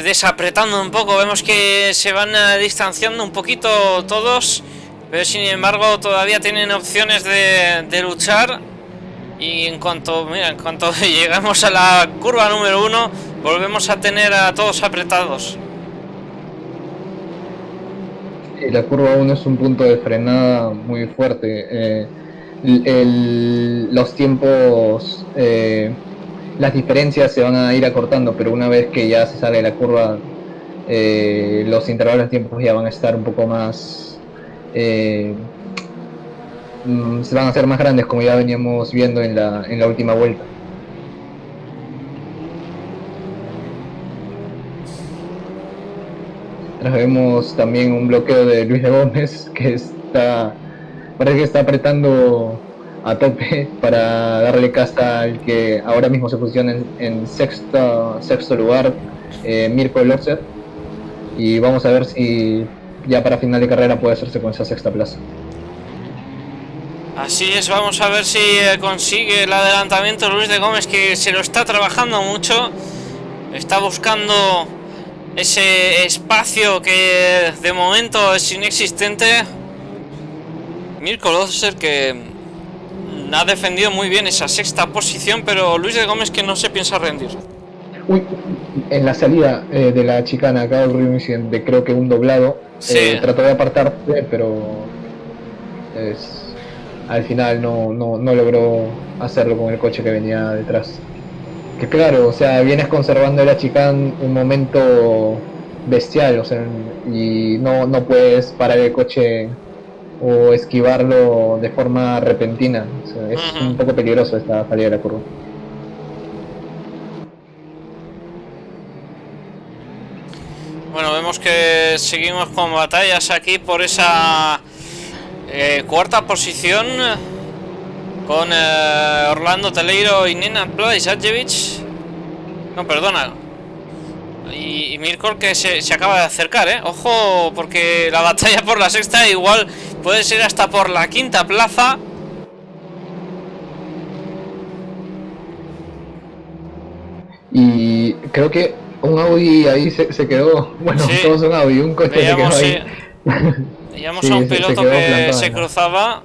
desapretando un poco. Vemos que se van distanciando un poquito todos, pero sin embargo todavía tienen opciones de luchar. Y en cuanto llegamos a la curva número 1, volvemos a tener a todos apretados. La curva 1 es un punto de frenada muy fuerte. Los tiempos, las diferencias se van a ir acortando, pero una vez que ya se sale de la curva, los intervalos de tiempos ya van a estar un poco más, se van a hacer más grandes, como ya veníamos viendo en la última vuelta. Vemos también un bloqueo de Luis de Gómez, que parece que está apretando a tope para darle casa al que ahora mismo se posiciona en sexto lugar, Mirko Lotzer, y vamos a ver si ya para final de carrera puede hacerse con esa sexta plaza. Así es, vamos a ver si consigue el adelantamiento Luis de Gómez, que se lo está trabajando mucho, está buscando ese espacio que de momento es inexistente. Mirko Lotzer, que ha defendido muy bien esa sexta posición, pero Luis de Gómez, que no se piensa rendir. En la salida de la chicana acaba de ocurrir un incidente, creo que un doblado. Sí. Trató de apartarse, pero al final no logró hacerlo con el coche que venía detrás. Que claro, o sea, vienes conservando la chicana un momento bestial, o sea, y no puedes parar el coche o esquivarlo de forma repentina. O sea, es un poco peligroso esta salida de la curva. Bueno, vemos que seguimos con batallas aquí por esa cuarta posición, con Orlando Hoteleiro y Nenad Blazadjevic. No, perdona, Y Mirko que se acaba de acercar, ojo, porque la batalla por la sexta igual puede ser hasta por la quinta plaza. Y creo que un Audi ahí se quedó, bueno, sí, todos son Audi, un coche se quedó ahí. Veíamos sí, a un piloto que se cruzaba.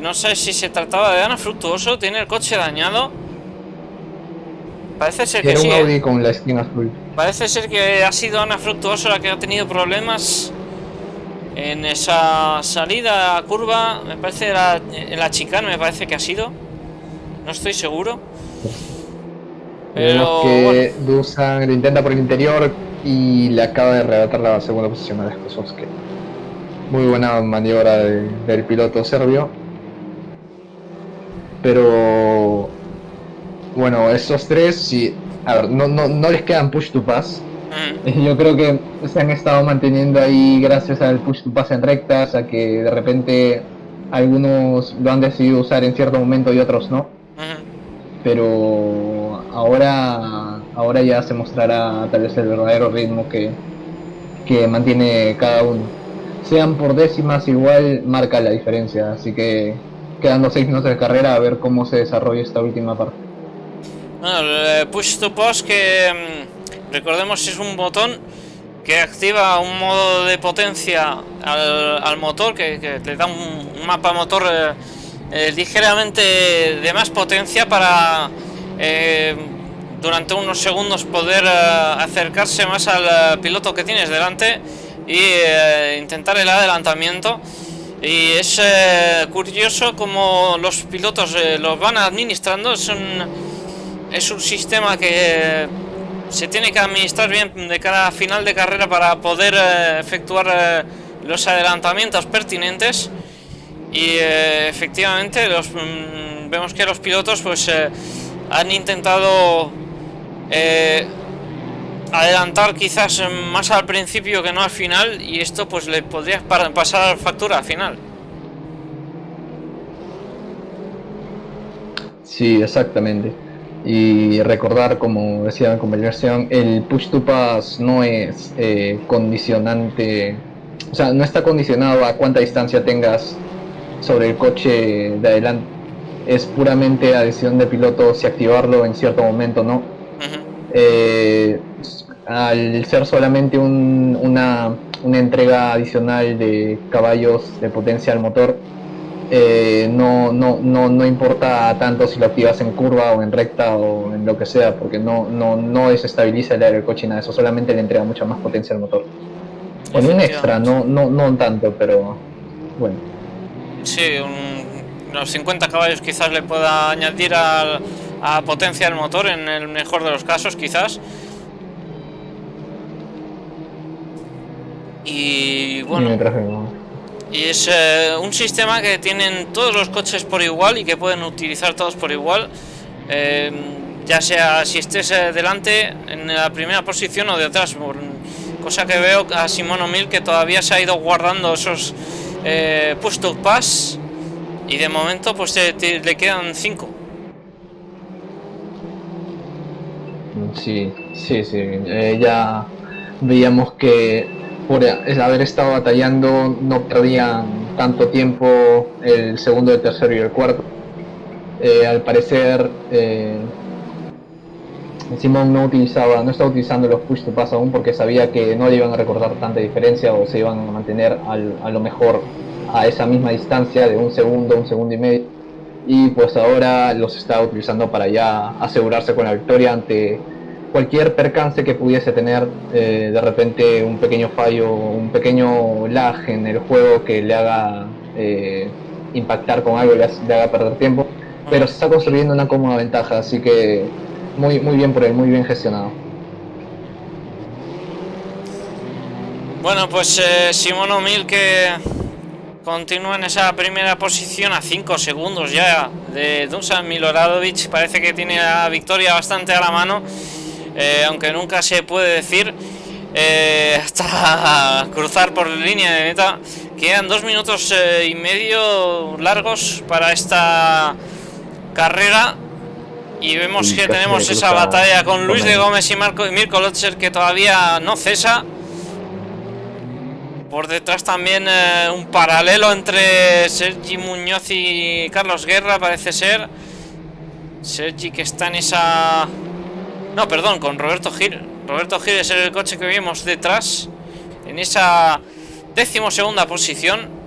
No sé si se trataba de Ana Fructuoso, tiene el coche dañado. Parece ser que sí. Era un Audi con la esquina azul. Parece ser que ha sido Ana Fructuoso la que ha tenido problemas en esa salida a curva. Me parece en la chicane, me parece que ha sido. No estoy seguro. Pero que bueno, Dusan lo intenta por el interior y le acaba de arrebatar la segunda posición a Despasovski. Muy buena maniobra del piloto serbio. Pero bueno, esos tres, sí, a ver, no les quedan push to pass. Yo creo que se han estado manteniendo ahí gracias al push to pass en rectas, a que de repente algunos lo han decidido usar en cierto momento y otros no. Pero ahora ya se mostrará tal vez el verdadero ritmo que mantiene cada uno. Sean por décimas, igual marca la diferencia, así que quedando 6 minutos de carrera a ver cómo se desarrolla esta última parte. Bueno, el push to pass, que recordemos es un botón que activa un modo de potencia al motor, que le da un mapa motor ligeramente de más potencia para durante unos segundos poder acercarse más al piloto que tienes delante y intentar el adelantamiento. Y es curioso como los pilotos los van administrando. Es un sistema que se tiene que administrar bien de cada final de carrera para poder efectuar los adelantamientos pertinentes. Y efectivamente vemos que los pilotos pues han intentado adelantar quizás más al principio que no al final, y esto pues le podría pasar factura al final. Sí, exactamente. Y recordar, como decía en conversación, el push to pass no es condicionante, o sea, no está condicionado a cuánta distancia tengas sobre el coche de adelante. Es puramente a decisión de piloto si activarlo en cierto momento o no. Al ser solamente una entrega adicional de caballos de potencia al motor, no importa tanto si lo activas en curva o en recta o en lo que sea, porque no desestabiliza el aire del coche y nada, eso solamente le entrega mucha más potencia al motor. Bueno, un extra, no tanto, pero bueno. Sí, unos 50 caballos quizás le pueda añadir a potencia del motor en el mejor de los casos, quizás. Y bueno, y es un sistema que tienen todos los coches por igual y que pueden utilizar todos por igual, ya sea si estés delante en la primera posición o detrás, cosa que veo a Simon O'Mill que todavía se ha ido guardando esos push to pass, y de momento pues le quedan 5. Sí, ya veíamos que por haber estado batallando no perdían tanto tiempo el segundo, el tercero y el cuarto. Al parecer Simón no estaba utilizando los push to pass aún porque sabía que no le iban a recordar tanta diferencia o se iban a mantener a lo mejor a esa misma distancia de un segundo y medio, y pues ahora los está utilizando para ya asegurarse con la victoria ante cualquier percance que pudiese tener, de repente un pequeño fallo, un pequeño lag en el juego que le haga impactar con algo, le haga perder tiempo, pero se está construyendo una cómoda ventaja, así que muy bien por él, muy bien gestionado. Bueno, pues Simon O'Mill que continúa en esa primera posición a 5 segundos ya de Dusan Miloradovic. Parece que tiene la victoria bastante a la mano, aunque nunca se puede decir, hasta cruzar por línea de meta. Quedan 2 minutos y medio largos para esta carrera Y vemos Y que casi tenemos le esa cruza batalla con Luis de Gómez. Gómez y Mirko Lotzer, que todavía no cesa. Por detrás también un paralelo entre Sergi Muñoz y Carlos Guerra, parece ser. Sergi que está en esa... No, perdón, con Roberto Gil. Roberto Gil es el coche que vemos detrás, en esa 12ª posición.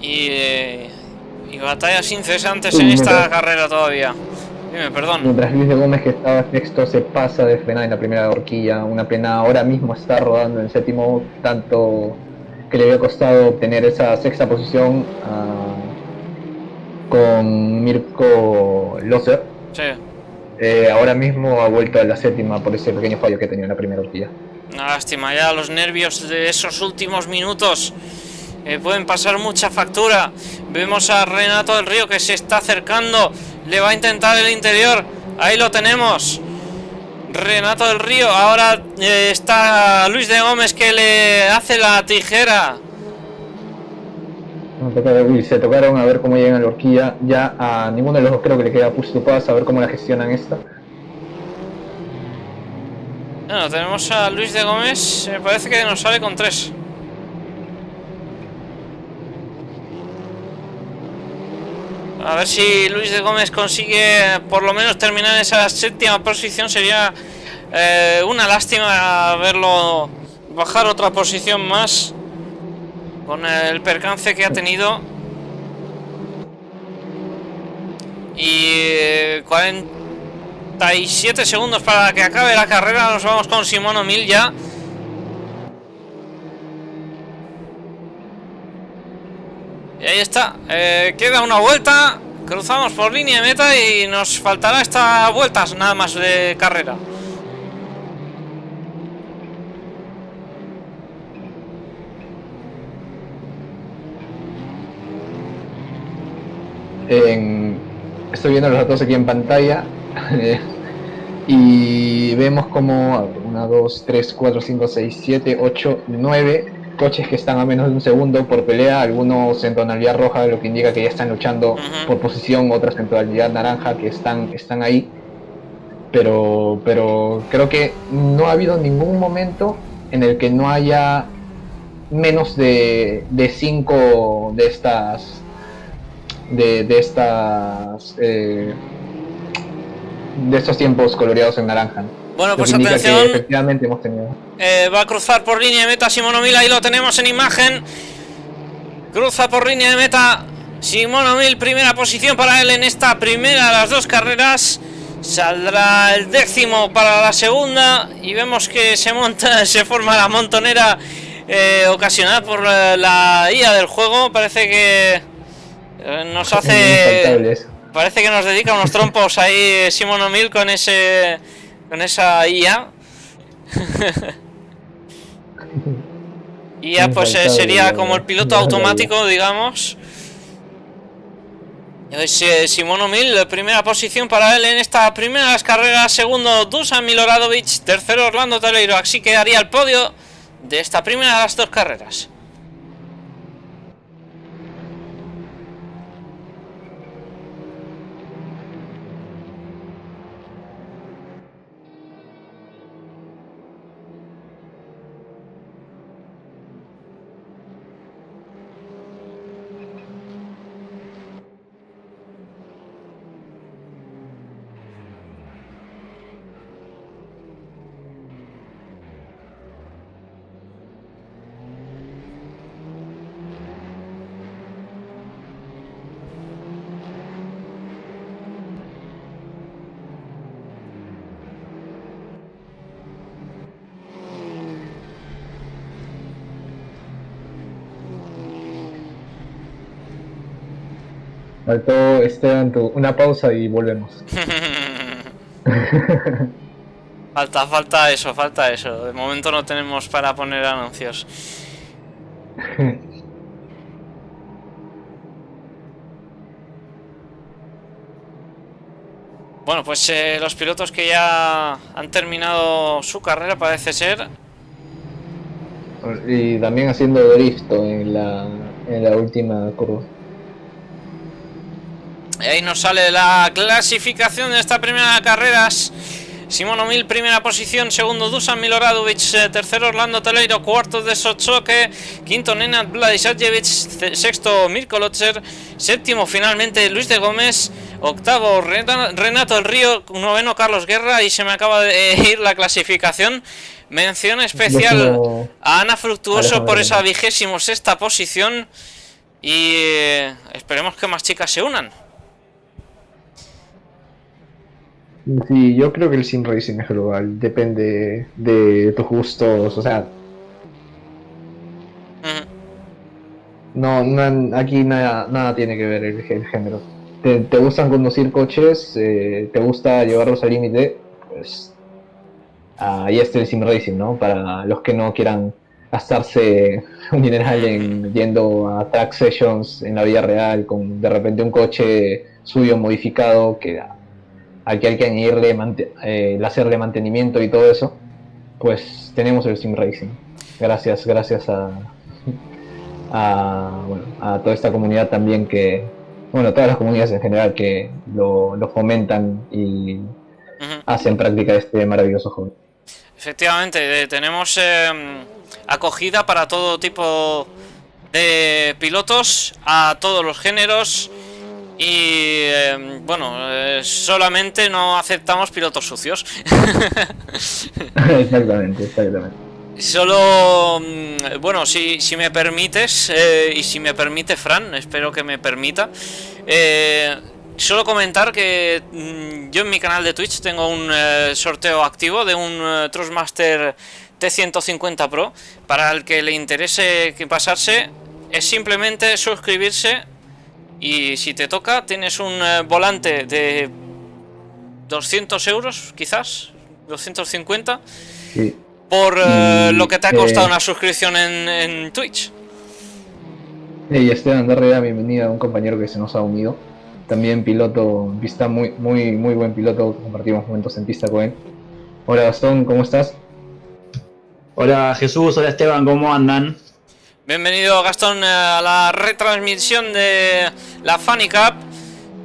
Y batallas incesantes en esta carrera todavía. Dime, perdón. Mientras Luis de Gómez, que estaba sexto, se pasa de frenar en la primera horquilla, una pena. Ahora mismo está rodando en séptimo, tanto que le había costado obtener esa sexta posición con Mirko Lotzer. Sí. Ahora mismo ha vuelto a la séptima por ese pequeño fallo que tenía en la primera horquilla. Una lástima, ya los nervios de esos últimos minutos pueden pasar mucha factura. Vemos a Renato del Río que se está acercando, le va a intentar el interior, ahí lo tenemos. Renato del Río, ahora está Luis de Gómez que le hace la tijera. Se tocaron, a ver cómo llegan a la horquilla. Ya a ninguno de los dos creo que le queda push to pass, a ver cómo la gestionan esta. Bueno, tenemos a Luis de Gómez, me parece que nos sale con 3. A ver si Luis de Gómez consigue por lo menos terminar esa 7ª posición. Sería una lástima verlo bajar otra posición más con el percance que ha tenido. Y 47 segundos para que acabe la carrera. Nos vamos con Simón O'Mill ya. Y ahí está, queda una vuelta, cruzamos por línea de meta y nos faltará esta vuelta nada más de carrera. Estoy viendo los datos aquí en pantalla y vemos como 1, 2, 3, 4, 5, 6, 7, 8, 9 coches que están a menos de un segundo por pelea, algunos en tonalidad roja, lo que indica que ya están luchando por posición, otras en tonalidad naranja que están ahí, pero creo que no ha habido ningún momento en el que no haya menos de 5 de estos tiempos coloreados en naranja. Bueno, pues atención, efectivamente hemos tenido. Va a cruzar por línea de meta Simón O'Mill, ahí lo tenemos en imagen. Cruza por línea de meta Simón O'Mill, primera posición para él en esta primera de las 2 carreras. Saldrá el 10º para la segunda y vemos que se forma la montonera ocasionada por la IA del juego. Parece que nos hace... Parece que nos dedica unos trompos ahí Simón O'Mill con esa IA. IA pues sería como el piloto automático, digamos. Simón O'Mill, primera posición para él en esta primera de las carreras. Segundo Dusan Miloradovic, tercero Orlando Teleiro. Así quedaría el podio de esta primera de las 2 carreras. Faltó una pausa y volvemos. Falta eso. De momento no tenemos para poner anuncios. Bueno, pues los pilotos que ya han terminado su carrera, parece ser. Y también haciendo drift en la última curva. Y ahí nos sale la clasificación de esta primera carrera. Simón O'Mill, primera posición. Segundo, Dusan Miloradovic. Tercero, Orlando Teleiro. Cuarto, de Sochoque. Quinto, Nenad Vladisajevic. Sexto, Mirko Lotzer. Séptimo, finalmente, Luis de Gómez. Octavo, Renato del Río. Noveno, Carlos Guerra. Y se me acaba de ir la clasificación. Mención especial a Ana Fructuoso por esa 26ª posición. Y esperemos que más chicas se unan. Sí, yo creo que el sim racing es global, depende de tus gustos, o sea, aquí nada tiene que ver el género. ¿Te gustan conducir coches? ¿Te gusta llevarlos al límite? Pues ahí está el sim racing, ¿no? Para los que no quieran gastarse un dineral en yendo a track sessions en la vida real con de repente un coche suyo modificado que al que hay que añadirle hacerle mantenimiento y todo eso, pues tenemos el sim racing. Gracias a toda esta comunidad también que, bueno, todas las comunidades en general que lo fomentan y hacen práctica este maravilloso hobby. Efectivamente, tenemos acogida para todo tipo de pilotos, a todos los géneros. Y bueno, solamente no aceptamos pilotos sucios. Exactamente. Solo, bueno, si me permites, y si me permite Fran, espero que me permita, solo comentar que yo en mi canal de Twitch tengo un sorteo activo de un Trustmaster T150 Pro. Para el que le interese pasarse, es simplemente suscribirse. Y si te toca, tienes un volante de 200 euros, quizás 250, sí. Por lo que te ha costado una suscripción en Twitch. Hey, Esteban Darrera, bienvenida a un compañero que se nos ha unido. También piloto, pista muy buen piloto, compartimos momentos en pista con él. Hola Gastón, ¿cómo estás? Hola Jesús, hola Esteban, ¿cómo andan? Bienvenido Gastón a la retransmisión de la Funny Cup.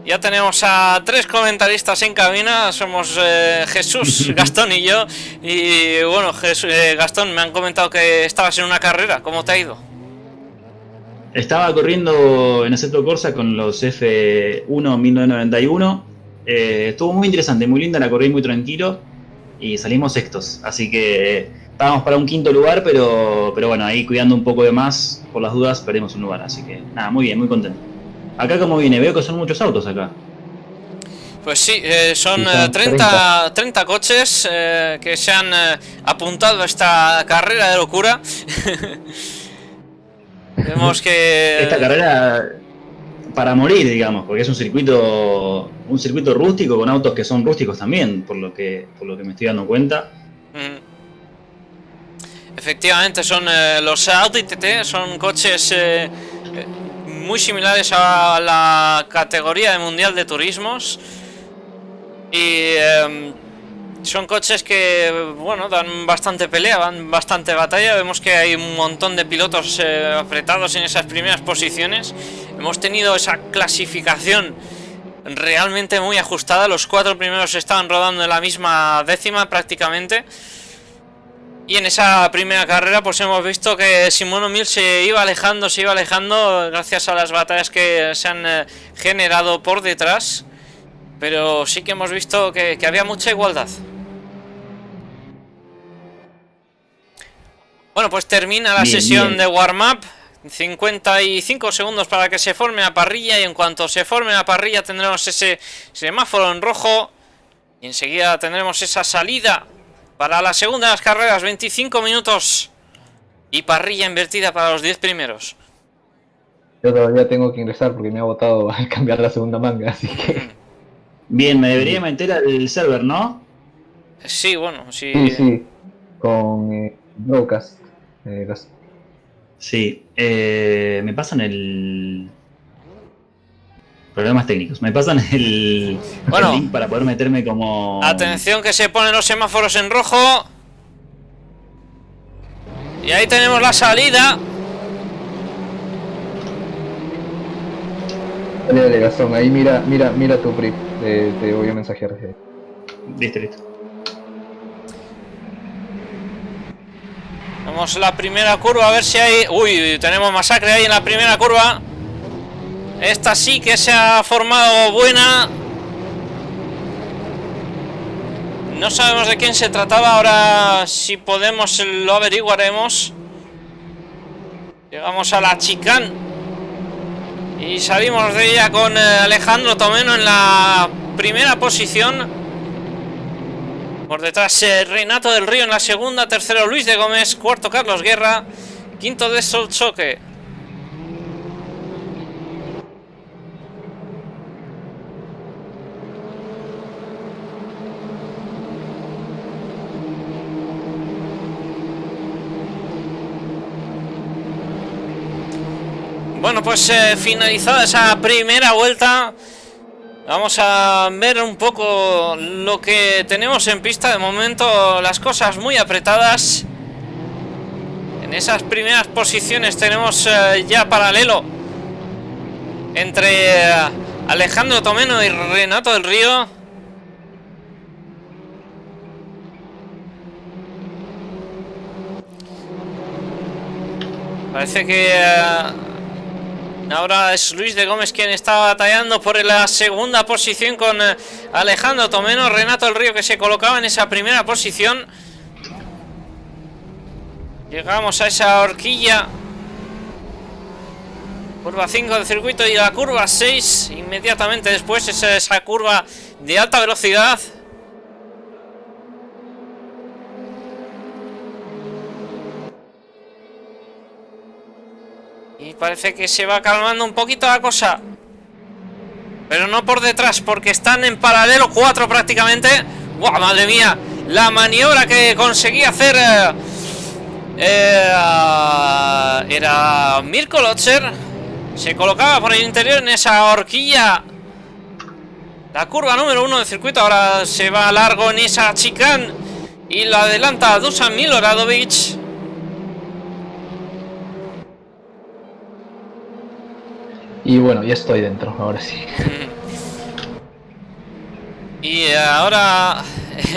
Ya tenemos a 3 comentaristas en cabina. Somos Jesús, Gastón y yo. Y bueno, Gastón, me han comentado que estabas en una carrera. ¿Cómo te ha ido? Estaba corriendo en Assetto Corsa con los F1 1991. Estuvo muy interesante, muy linda, la corrí muy tranquilo. Y salimos sextos, así que estábamos para un quinto lugar, pero bueno, ahí cuidando un poco de más, por las dudas perdimos un lugar, así que nada, muy bien, muy contento. Acá como viene, veo que son muchos autos acá. Pues sí, son 30 coches que se han apuntado a esta carrera de locura. Vemos que... Esta carrera para morir, digamos, porque es un circuito rústico con autos que son rústicos también, por lo que me estoy dando cuenta. Efectivamente, son los Audi TT, son coches muy similares a la categoría de Mundial de Turismos. Y son coches que, bueno, dan bastante pelea, dan bastante batalla. Vemos que hay un montón de pilotos apretados en esas primeras posiciones. Hemos tenido esa clasificación realmente muy ajustada. Los 4 primeros estaban rodando en la misma décima prácticamente. Y en esa primera carrera pues hemos visto que Simón O'Mill se iba alejando gracias a las batallas que se han generado por detrás. Pero sí que hemos visto que había mucha igualdad. Bueno, pues termina la sesión de warm-up. 55 segundos para que se forme la parrilla. Y en cuanto se forme la parrilla tendremos ese semáforo en rojo. Y enseguida tendremos esa salida para la segunda de las carreras. 25 minutos. Y parrilla invertida para los 10 primeros. Yo todavía tengo que ingresar porque me ha botado al cambiar la segunda manga, así que... Bien, me debería meter al server, ¿no? Sí, bueno, sí. Sí, con Broadcast. Sí, me pasan el... Problemas técnicos. Me pasan el link para poder meterme como... Atención que se ponen los semáforos en rojo. Y ahí tenemos la salida. Dale, dale, Gastón, ahí mira tu prip, te voy a mensajear. Listo. Vamos a la primera curva a ver si hay... Uy, tenemos masacre ahí en la primera curva. Esta sí que se ha formado buena. No sabemos de quién se trataba. Ahora si podemos lo averiguaremos. Llegamos a la chicane y salimos de ella con Alejandro Tomeno en la primera posición. Por detrás Renato del Río en la segunda, tercero Luis de Gómez, cuarto Carlos Guerra, quinto de Solchoque. Bueno, pues finalizada esa primera vuelta, vamos a ver un poco lo que tenemos en pista. De momento las cosas muy apretadas. En esas primeras posiciones tenemos ya paralelo entre Alejandro Tomeno y Renato del Río. Parece que ahora es Luis de Gómez quien está batallando por la segunda posición con Alejandro Tomeno. Renato del Río que se colocaba en esa primera posición. Llegamos a esa horquilla. Curva 5 del circuito y la curva 6. Inmediatamente después es esa curva de alta velocidad. Y parece que se va calmando un poquito la cosa. Pero no por detrás, porque están en paralelo 4 prácticamente. ¡Guau, madre mía! La maniobra que conseguía hacer era Mirko Lotzer. Se colocaba por el interior en esa horquilla. La curva número 1 del circuito. Ahora se va largo en esa chicane y la adelanta Dusan Miloradovic. Y bueno, ya estoy dentro, ahora sí. Y ahora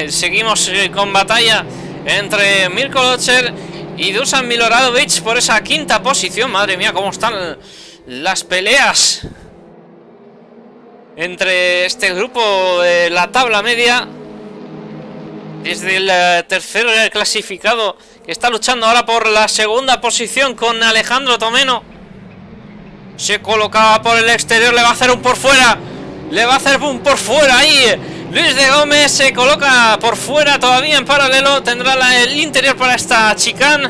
seguimos con batalla entre Mirko Lotzer y Dusan Miloradovic por esa quinta posición. Madre mía, cómo están las peleas entre este grupo de la tabla media. Desde el tercero clasificado, que está luchando ahora por la segunda posición con Alejandro Tomeno. Se colocaba por el exterior, le va a hacer un por fuera. Le va a hacer un por fuera ahí. Luis de Gómez se coloca por fuera todavía en paralelo. Tendrá el interior para esta chicane.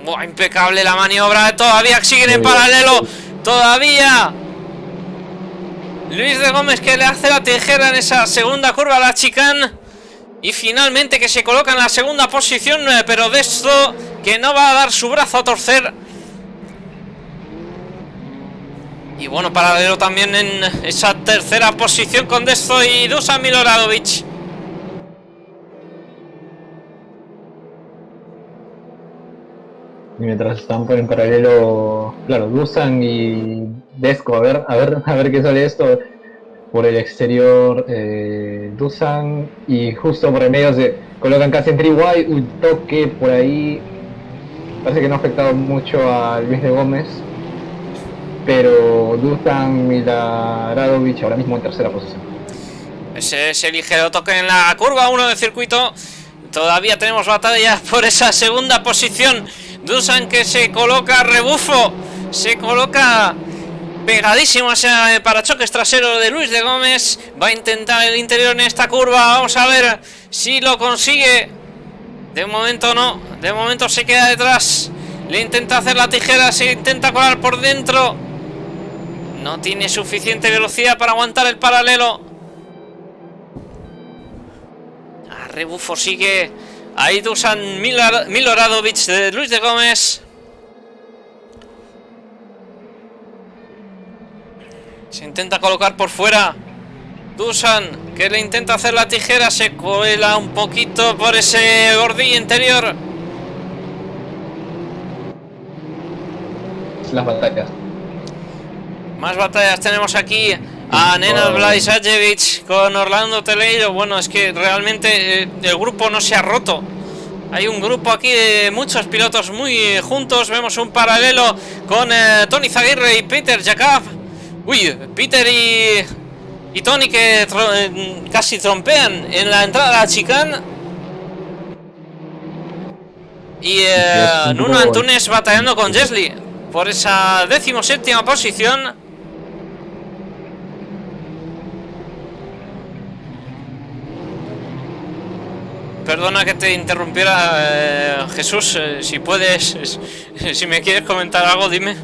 Buah, impecable la maniobra. Todavía siguen en paralelo. Todavía Luis de Gómez que le hace la tijera en esa segunda curva a la chicane. Y finalmente que se coloca en la segunda posición. Pero de esto que no va a dar su brazo a torcer. Y bueno, paralelo también en esa tercera posición con Desto y Dusan Miloradovic. Y mientras están por en paralelo, claro, Dusan y Desco, a ver qué sale esto. Por el exterior, Dusan, y justo por el medio se colocan casi en tri-wide, un toque por ahí. Parece que no ha afectado mucho a Luis de Gómez, pero Dusan Miloradovic ahora mismo en tercera posición. Ese ligero toque en la curva 1 del circuito. Todavía tenemos batalla por esa segunda posición. Dusan que se coloca rebufo, se coloca pegadísimo a ese parachoques trasero de Luis de Gómez. Va a intentar el interior en esta curva. Vamos a ver si lo consigue. De momento no, de momento se queda detrás. Le intenta hacer la tijera, se intenta colar por dentro. No tiene suficiente velocidad para aguantar el paralelo. A rebufo sigue ahí Dusan Miloradovic de Luis de Gómez. Se intenta colocar por fuera Dusan, que le intenta hacer la tijera. Se cuela un poquito por ese bordillo interior. las batallas. Más batallas tenemos aquí a Nenad Blaisajevic con Orlando Teleiro. Bueno, es que realmente el grupo no se ha roto. Hay un grupo aquí de muchos pilotos muy juntos. Vemos un paralelo con Tony Zaguirre y Peter Jakab. Uy, Peter y Tony que casi trompean en la entrada a la chicane. Y Nuno Antunes batallando con Jesli por esa 17ª posición. Perdona que te interrumpiera, Jesús, si puedes, si me quieres comentar algo, dime.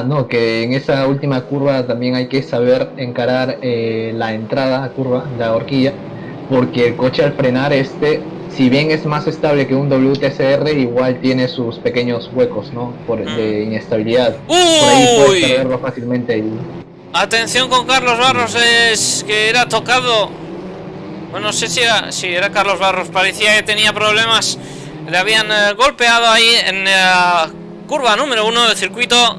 No, que en esa última curva también hay que saber encarar la entrada a curva, la horquilla, porque el coche al frenar si bien es más estable que un WTCR, igual tiene sus pequeños huecos, ¿no? De inestabilidad. ¡Uy! Por ahí puedes perderlo fácilmente. Atención con Carlos Barros, es que era tocado. Bueno, no sé si era Carlos Barros, parecía que tenía problemas. Le habían golpeado ahí en la curva número 1 del circuito.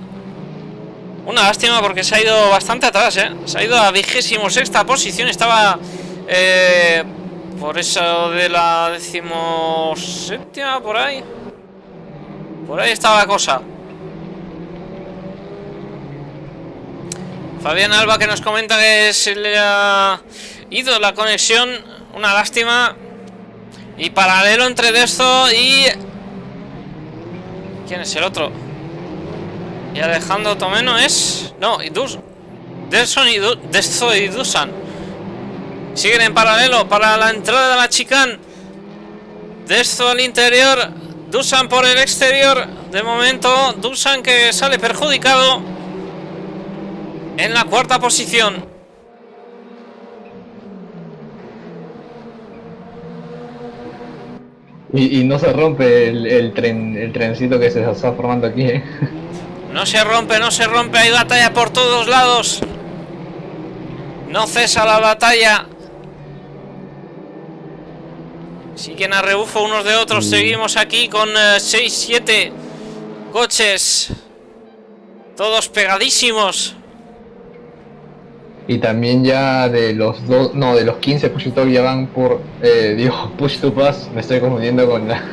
Una lástima porque se ha ido bastante atrás, se ha ido a 26ª posición. Estaba por eso de la 17ª, por ahí. Por ahí estaba la cosa. Fabián Alba que nos comenta que se le ha ido la conexión, una lástima. Y paralelo entre Desto y... ¿quién es el otro? Y Alejandro Tomeno es... no, y Desto y Dusan siguen en paralelo para la entrada de la chicane. Desto al interior, Dusan por el exterior. De momento Dusan que sale perjudicado en la 4ª posición. Y no se rompe el trencito que se está formando aquí, No se rompe, hay batalla por todos lados. No cesa la batalla. Siguen a rebufo unos de otros. Seguimos aquí con 6-7 coches. Todos pegadísimos. Y también ya de los 15 push to talk ya van por, push to pass, me estoy confundiendo con la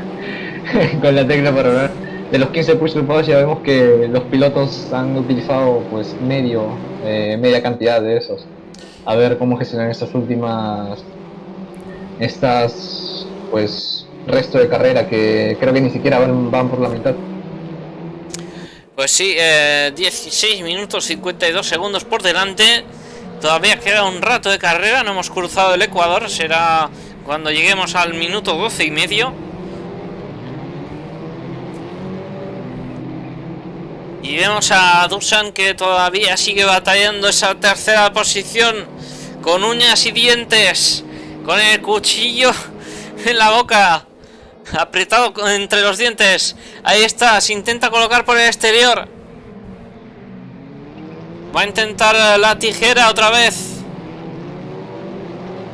con la tecla para hablar. De los 15 push to pass ya vemos que los pilotos han utilizado pues media cantidad de esos. A ver cómo gestionan pues resto de carrera, que creo que ni siquiera van por la mitad. Pues sí, 16 minutos 52 segundos por delante. Todavía queda un rato de carrera, no hemos cruzado el Ecuador, será cuando lleguemos al minuto 12 y medio. Y vemos a Dusan que todavía sigue batallando esa 3ª posición con uñas y dientes, con el cuchillo en la boca, apretado entre los dientes. Ahí está, se intenta colocar por el exterior. Va a intentar la tijera otra vez.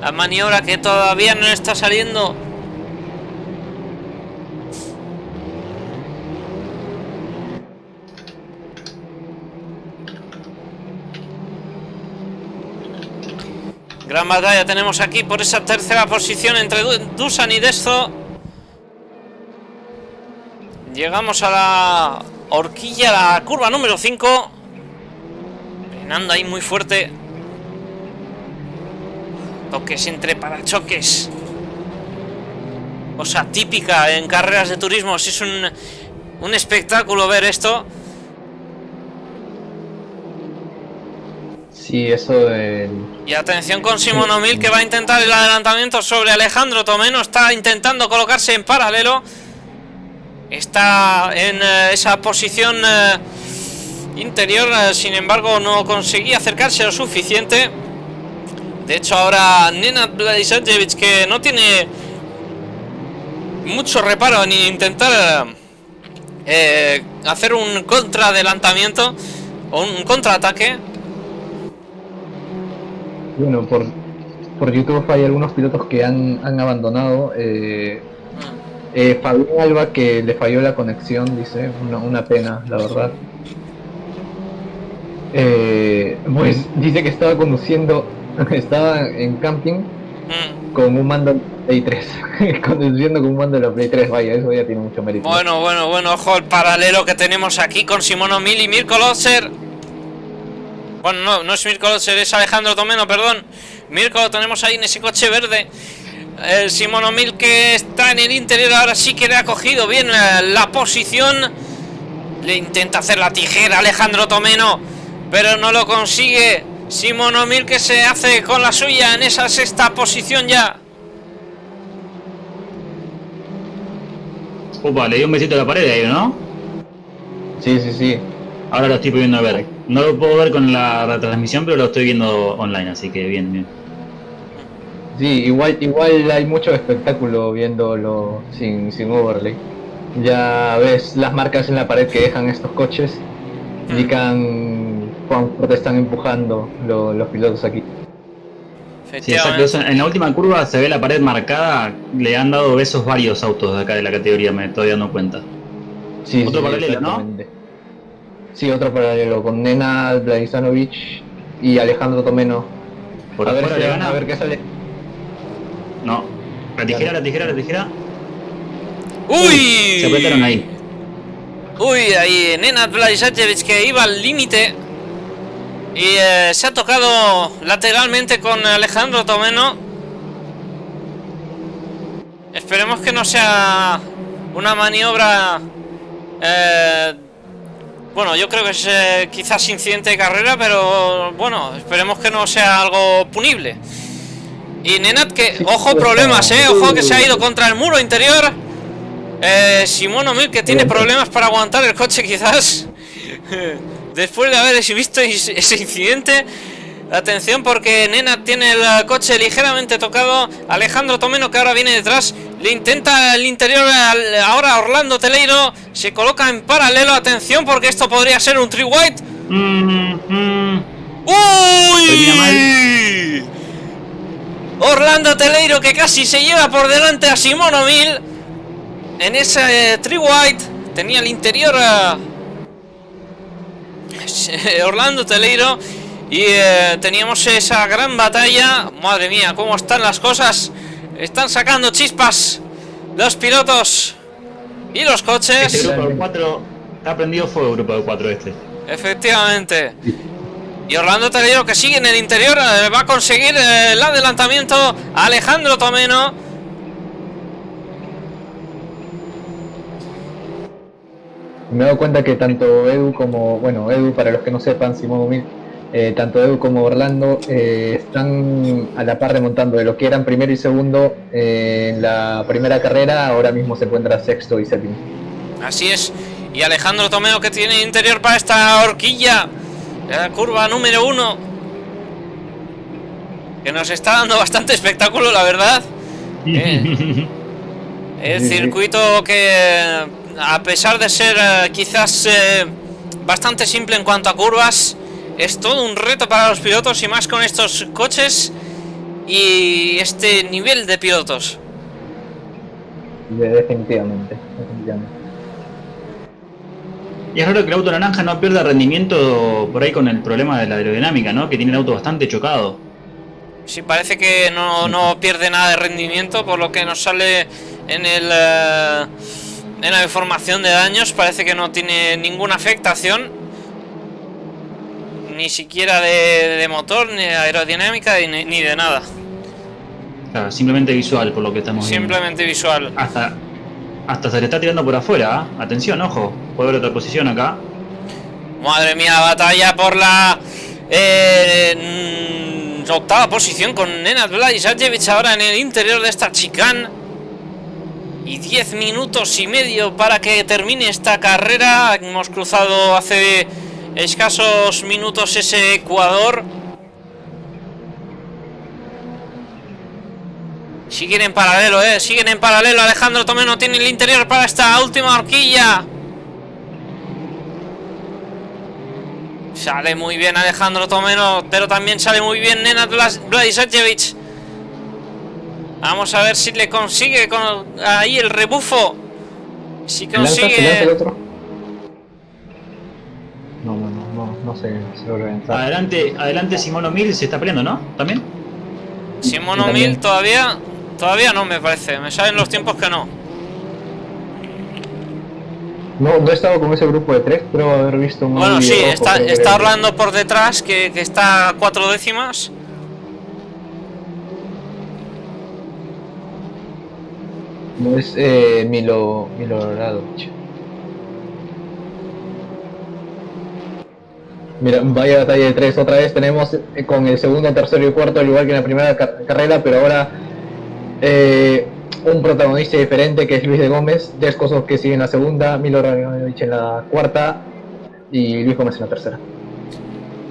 La maniobra que todavía no está saliendo. Gran batalla tenemos aquí por esa 3ª posición entre Dusan y Desto. Llegamos a la horquilla, la curva número 5. Frenando ahí muy fuerte. Toques entre parachoques. Cosa típica en carreras de turismo. Es un espectáculo ver esto. Sí, eso de... Y atención con Simon O'Mill que va a intentar el adelantamiento sobre Alejandro Tomeno. Está intentando colocarse en paralelo. Está en esa posición interior, sin embargo no conseguía acercarse lo suficiente. De hecho ahora Nenad Blaisajevic, que no tiene mucho reparo en intentar hacer un contraadelantamiento o un contraataque. Bueno, por YouTube hay algunos pilotos que han abandonado Fabián Alba, que le falló la conexión, dice, una pena, la verdad. Pues dice que estaba conduciendo, estaba en camping con un mando de Play 3, conduciendo con un mando de la Play 3, vaya, eso ya tiene mucho mérito. Bueno, ojo el paralelo que tenemos aquí con Simón O'Mill y Mirko Lotzer. Bueno, no es Mirko Lotzer, es Alejandro Tomeno, perdón. Mirko lo tenemos ahí en ese coche verde. El Simón O'Mill, que está en el interior, ahora sí que le ha cogido bien la posición. Le intenta hacer la tijera a Alejandro Tomeno, pero no lo consigue. Simón O'Mill, que se hace con la suya en esa sexta posición ya. Opa, le dio un besito a la pared ahí, ¿no? Sí. Ahora lo estoy pudiendo ver. No lo puedo ver con la retransmisión, pero lo estoy viendo online, así que bien. Sí, igual hay mucho espectáculo viéndolo sin overlay. Ya ves las marcas en la pared que dejan estos coches, indican cuán fuerte están empujando los pilotos aquí. Sí, exacto. En la última curva se ve la pared marcada, le han dado besos varios autos de acá de la categoría, me estoy dando cuenta. Sí, otro paralelo, ¿no? Sí, otro paralelo con Nenad Vladisanovic y Alejandro Tomeno. Por afuera le gana. A ver qué sale. No. La tijera. ¡Uy! Se apretaron ahí. Uy, ahí Nenad Vladisanovic, que iba al límite y se ha tocado lateralmente con Alejandro Tomeno. Esperemos que no sea una maniobra. Bueno, yo creo que es quizás incidente de carrera, pero bueno, esperemos que no sea algo punible. Y Nenad, que, ojo, problemas, ojo, que se ha ido contra el muro interior. Simón O'Mill, que tiene problemas para aguantar el coche, quizás. Después de haber visto ese incidente. Atención, porque Nenad tiene el coche ligeramente tocado. Alejandro Tomeno, que ahora viene detrás, le intenta el interior. Ahora Orlando Teleiro se coloca en paralelo. Atención, porque esto podría ser un three white. ¡Uy! Orlando Teleiro, que casi se lleva por delante a Simón O'Mill en ese three white. Tenía el interior Orlando Teleiro. Y teníamos esa gran batalla. Madre mía, cómo están las cosas. Están sacando chispas los pilotos y los coches. Este grupo de 4 está prendido fuego, grupo de 4 este. Efectivamente. Y Orlando Teleiro, que sigue en el interior, va a conseguir el adelantamiento a Alejandro Tomeno. Me he dado cuenta que tanto Edu como, Edu, para los que no sepan, Simón O'Mill, tanto Edu como Orlando están a la par remontando de lo que eran primero y segundo en la primera carrera. Ahora mismo se encuentra sexto y séptimo. Así es. Y Alejandro Tomeno, que tiene interior para esta horquilla, la curva número 1, que nos está dando bastante espectáculo, la verdad. El circuito que, a pesar de ser quizás bastante simple en cuanto a curvas, es todo un reto para los pilotos, y más con estos coches y este nivel de pilotos. Definitivamente. Y es raro que el auto naranja no pierda rendimiento por ahí con el problema de la aerodinámica, ¿no? Que tiene el auto bastante chocado. Sí, parece que no pierde nada de rendimiento, por lo que nos sale en la información de daños. Parece que no tiene ninguna afectación, ni siquiera de motor, ni de aerodinámica, ni de nada. Claro, simplemente visual, por lo que estamos viendo. Simplemente visual. Hasta se le está tirando por afuera, ¿eh? Atención, ojo, puede haber otra posición acá. Madre mía, batalla por la octava posición con Nenad Vladisanovic ahora en el interior de esta chicane. Y 10 minutos y medio para que termine esta carrera. Hemos cruzado hace escasos minutos ese Ecuador. Siguen en paralelo, siguen en paralelo. Alejandro Tomeno tiene el interior para esta última horquilla. Sale muy bien Alejandro Tomeno, pero también sale muy bien Nenad Vladisanovic. Vamos a ver si le consigue ahí el rebufo. Si ¿Se lanza el consigue... otro? No sé, se vuelve a lanzar. Adelante Simón O'Mill se está peleando, ¿no? ¿También? Simón Y también- O'Mill todavía no me parece. Me salen los tiempos que no. No he estado con ese grupo de 3, creo haber visto un Bueno, vídeo sí, rojo, creo que está era- Orlando por detrás, que está a 4 décimas. No es Milo Radovich. Mira, vaya batalla de 3 otra vez. Tenemos con el segundo, tercero y cuarto, al igual que en la primera carrera, pero ahora un protagonista diferente que es Luis de Gómez. Descosos que sigue en la segunda, Milo Radovich en la cuarta y Luis Gómez en la tercera.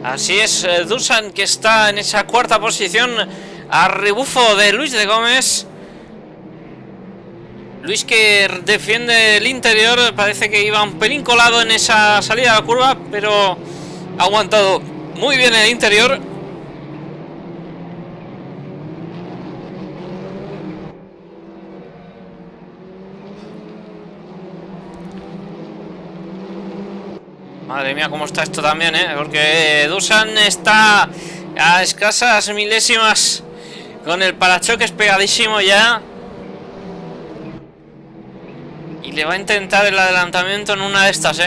Así es, Dusan, que está en esa cuarta posición a rebufo de Luis de Gómez. Luis, que defiende el interior, parece que iba un pelín colado en esa salida a la curva, pero ha aguantado muy bien el interior. Madre mía, cómo está esto también, porque Dusan está a escasas milésimas con el parachoques pegadísimo ya. Y le va a intentar el adelantamiento en una de estas,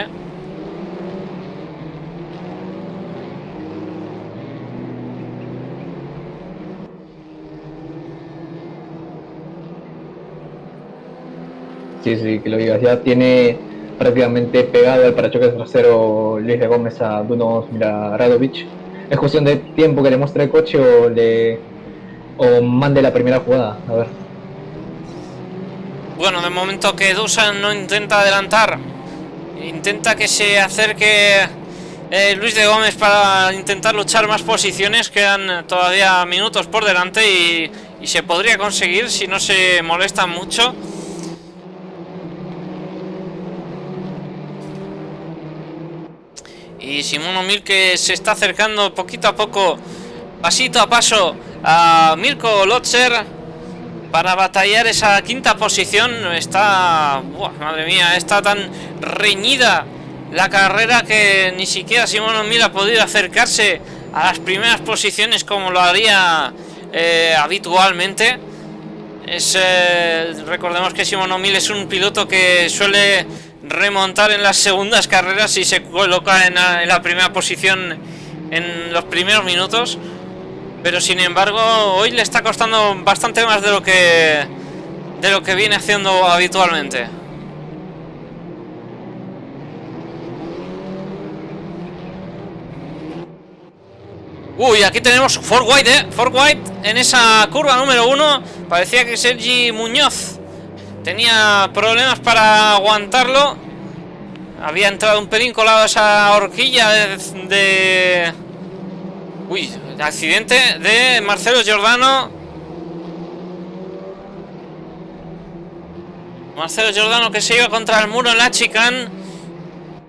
Sí, que lo digas. Ya tiene prácticamente pegado al parachoques trasero Luis de Gómez a Duno Radovich. Es cuestión de tiempo que le muestre el coche o mande la primera jugada. A ver. Bueno, de momento que Dusan no intenta adelantar, intenta que se acerque Luis de Gómez para intentar luchar más posiciones. Quedan todavía minutos por delante y se podría conseguir si no se molestan mucho. Y Simón O'Mill, que se está acercando poquito a poco, pasito a paso, a Mirko Lotzer para batallar esa quinta posición. Está... madre mía, está tan reñida la carrera que ni siquiera Simón O'Mill ha podido acercarse a las primeras posiciones como lo haría habitualmente. Recordemos que Simón O'Mill es un piloto que suele remontar en las segundas carreras y se coloca en la primera posición en los primeros minutos, pero sin embargo hoy le está costando bastante más de lo que viene haciendo habitualmente. Uy, aquí tenemos Ford White en esa curva número 1. Parecía que Sergi Muñoz tenía problemas para aguantarlo. Había entrado un pelín colado a esa horquilla de... Uy, accidente de Marcelo Giordano. Marcelo Giordano, que se iba contra el muro en la chicane.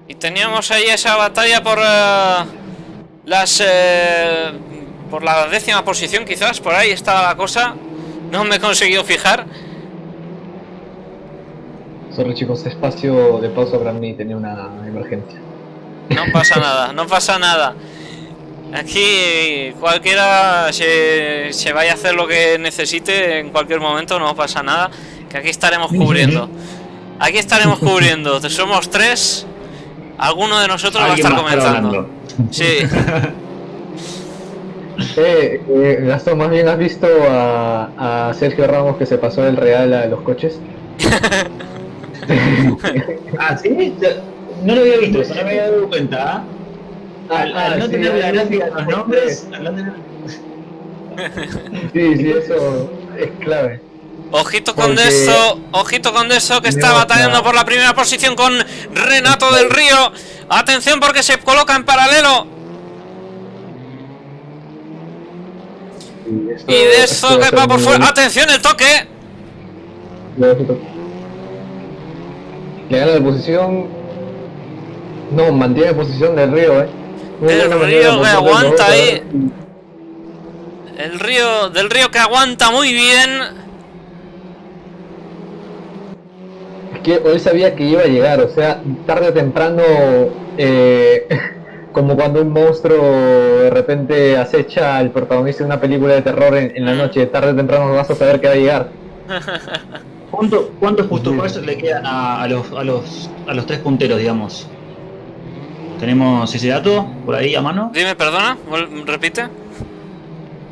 Y teníamos ahí esa batalla por por la 10ª posición, quizás. Por ahí estaba la cosa. No me he conseguido fijar. Sorry chicos, espacio de pausa para mí, tenía una emergencia. No pasa nada, no pasa nada. Aquí cualquiera se vaya a hacer lo que necesite en cualquier momento, no pasa nada. Que aquí estaremos cubriendo. Aquí estaremos cubriendo. Somos 3. Alguno de nosotros va a estar comentando. Sí. Gastón, más bien has visto a Sergio Ramos que se pasó del Real a los coches. Ah, ¿sí? No lo había visto, eso no me había dado cuenta. Al no sí, tener la gráfica de los nombres, al no tener... Sí, eso es clave. Ojito con Porque... eso, que está batallando por la primera posición con Renato del Río. Atención, porque se coloca en paralelo. Y de eso que va por fuera. Atención, el toque. Le gana de posición. No, mantiene posición del Río, El Río que aguanta ahí. El Río, del Río que aguanta muy bien. que él sabía que iba a llegar, o sea, tarde o temprano, como cuando un monstruo de repente acecha al protagonista de una película de terror en la noche, tarde o temprano vas a saber que va a llegar. ¿Cuántos push to pass le quedan a los 3 punteros, digamos? ¿Tenemos ese dato por ahí a mano? Dime, perdona, repite.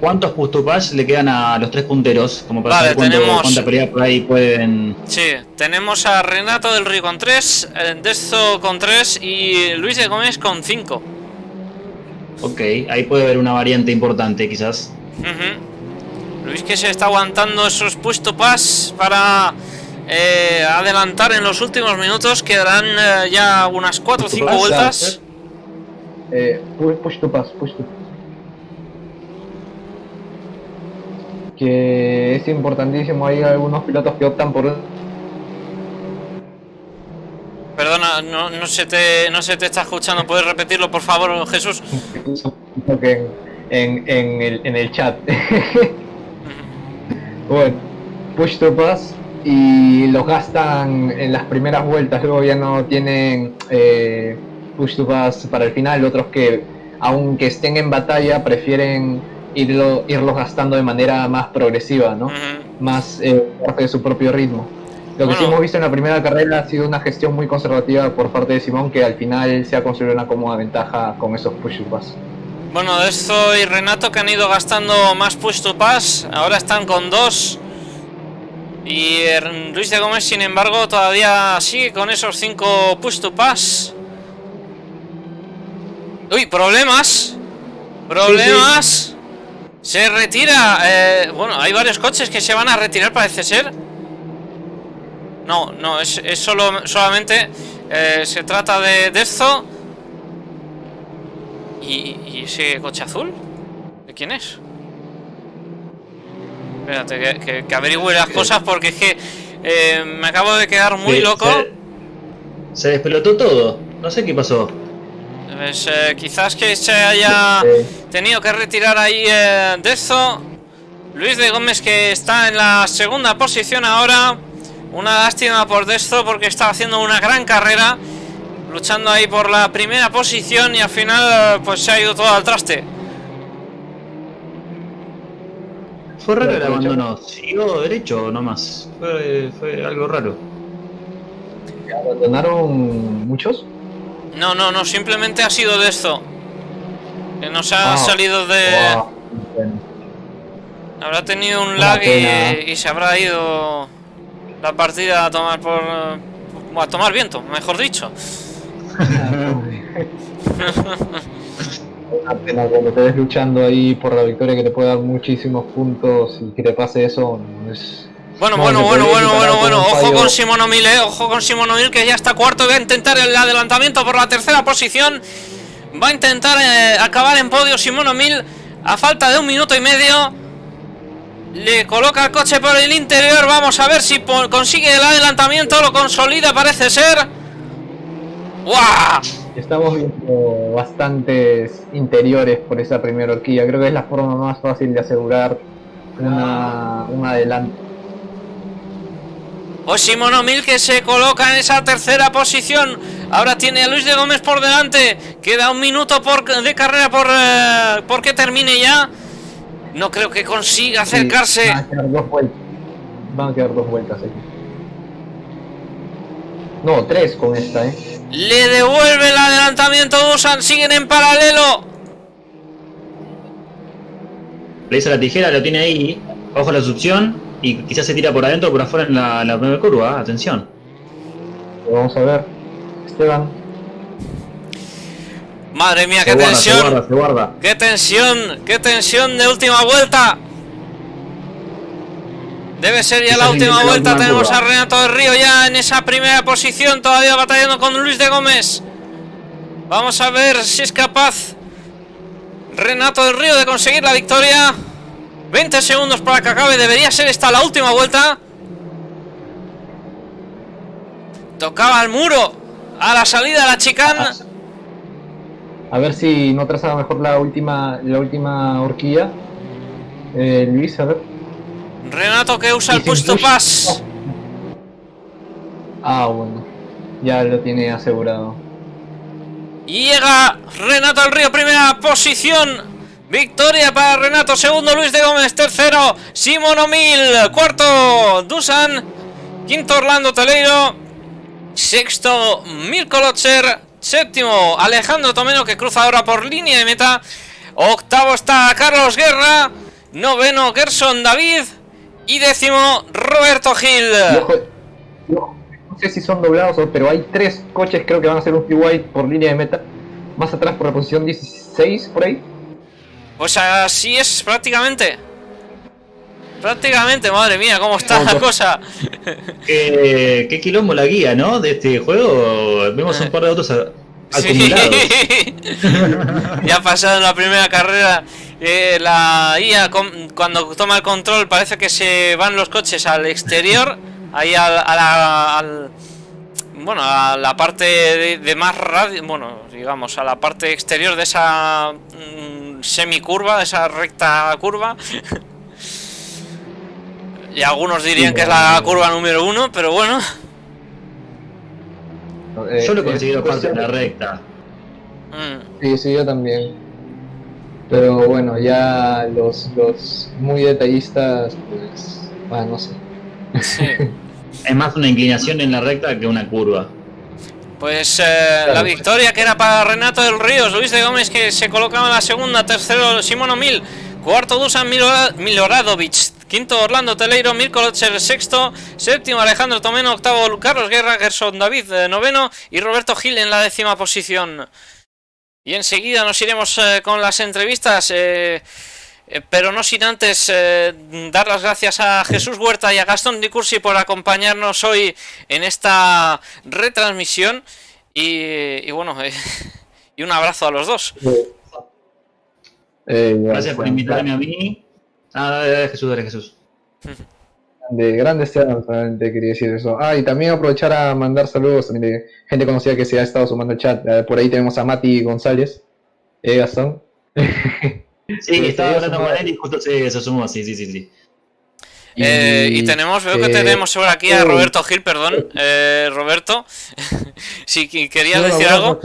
¿Cuántos push to pass le quedan a los 3 punteros? Como para Vale, saber tenemos... cuánta pelea por ahí pueden... Sí, tenemos a Renato del Río con 3, Dezzo con 3 y Luis de Gómez con 5. Ok, ahí puede haber una variante importante quizás. Luis que se está aguantando esos push to pass para adelantar en los últimos minutos. Quedarán ya unas 4 o 5 vueltas. Push to pass. Que es importantísimo, hay algunos pilotos que optan por... Perdona, no se te está escuchando. ¿Puedes repetirlo, por favor, Jesús? En el chat. Bueno, push to pass y los gastan en las primeras vueltas, luego ya no tienen push to pass para el final. Otros que, aunque estén en batalla, prefieren irlos gastando de manera más progresiva, ¿no? Más parte de su propio ritmo. Lo que sí hemos visto en la primera carrera ha sido una gestión muy conservativa por parte de Simón, que al final se ha construido una cómoda ventaja con esos push to pass. Bueno, Dezzo y Renato que han ido gastando más push to pass, ahora están con 2. Y Luis de Gómez, sin embargo, todavía sigue con esos 5 push to pass. Uy, problemas. Sí. Se retira. Bueno, hay varios coches que se van a retirar, parece ser. No, es solamente se trata de Dezzo. ¿Y ese coche azul? ¿De quién es? Espérate, que averigüe las cosas porque es que me acabo de quedar muy loco. Se despelotó todo, no sé qué pasó. Pues, quizás que se haya tenido que retirar ahí Dezzo. Luis de Gómez que está en la segunda posición ahora. Una lástima por Dezzo porque estaba haciendo una gran carrera, luchando ahí por la primera posición y al final pues se ha ido todo al traste. Fue raro el abandono, siguió derecho nomás, fue algo raro. ¿Abandonaron muchos? No, simplemente ha sido Dezzo, que no se ha salido de... Habrá tenido un lag y se habrá ido la partida a tomar viento, mejor dicho. Una pena cuando te ves luchando ahí por la victoria, que te puede dar muchísimos puntos y que te pase eso. Bueno, ojo con Simón O'Mill, ojo con Simón O'Mill que ya está cuarto, va a intentar el adelantamiento por la tercera posición, va a intentar acabar en podio Simón O'Mill a falta de 1 minuto y medio. Le coloca el coche por el interior, vamos a ver si consigue el adelantamiento, lo consolida parece ser. ¡Guau! Estamos viendo bastantes interiores por esa primera horquilla, creo que es la forma más fácil de asegurar un adelanto. Pues Simón O'Mill que se coloca en esa tercera posición, ahora tiene a Luis de Gómez por delante, queda 1 minuto de carrera por que termine ya. No creo que consiga acercarse. Sí, van a quedar 2 vueltas aquí. No, 3 con esta, Le devuelve el adelantamiento Dusan, siguen en paralelo. Le hizo la tijera, lo tiene ahí, ojo a la succión, y quizás se tira por adentro o por afuera en la primera curva, atención. Vamos a ver, Esteban. Madre mía, qué tensión. Se guarda. Qué tensión de última vuelta. Debe ser ya la última vuelta. Tenemos a Renato del Río ya en esa primera posición, todavía batallando con Luis de Gómez. Vamos a ver si es capaz Renato del Río de conseguir la victoria. 20 segundos para que acabe, debería ser esta la última vuelta. Tocaba el muro a la salida de la chicane. A ver si no trazaba mejor la última horquilla. Luis, a ver. Renato que usa el push to pass. Ah, bueno. Ya lo tiene asegurado. Y llega Renato del Río, primera posición. Victoria para Renato, segundo Luis de Gómez, tercero Simón O'Mill, cuarto Dusan, quinto Orlando Teleiro, sexto Mirko Lotzer, séptimo Alejandro Tomeno, que cruza ahora por línea de meta, octavo está Carlos Guerra, noveno Gerson David y décimo Roberto Gil. No sé si son doblados, pero hay 3 coches, creo que van a ser un free white por línea de meta. Más atrás por la posición 16, por ahí. Pues así es prácticamente. Prácticamente, madre mía, cómo está la cosa. Qué quilombo la guía, ¿no? De este juego. Vemos un par de autos acumulados. Sí. Ya ha pasado en la primera carrera. La IA cuando toma el control parece que se van los coches al exterior. Ahí a la parte de más radio, bueno, digamos, a la parte exterior de esa semicurva, de esa recta curva. Y algunos dirían que es la curva número 1, pero bueno. Yo lo he conseguido parte en la recta. Sí, yo también. Pero bueno, ya los muy detallistas, pues, no sé. Sí. Es más una inclinación en la recta que una curva. Pues la victoria que era para Renato del Río, Luis de Gómez que se colocaba en la segunda, tercero Simón O'Mill, cuarto Dusan Miloradovic, quinto Orlando Teleiro, Mirko Lotzer sexto, séptimo Alejandro Tomeno, octavo Carlos Guerra, Gerson David noveno y Roberto Gil en la décima posición. Y enseguida nos iremos con las entrevistas, pero no sin antes dar las gracias a Jesús Huerta y a Gastón Di Cursi por acompañarnos hoy en esta retransmisión y bueno, y un abrazo a los dos. Gracias por invitarme a mí. Dale, Jesús. De grandes temas, realmente quería decir eso. Y también aprovechar a mandar saludos también de gente conocida que se ha estado sumando al chat. Por ahí tenemos a Mati González, Gastón. Sí, estaba hablando con él y justo se sumó, sí. Y tenemos, veo que tenemos por aquí a Roberto Gil, perdón. Roberto, si querías decir algo.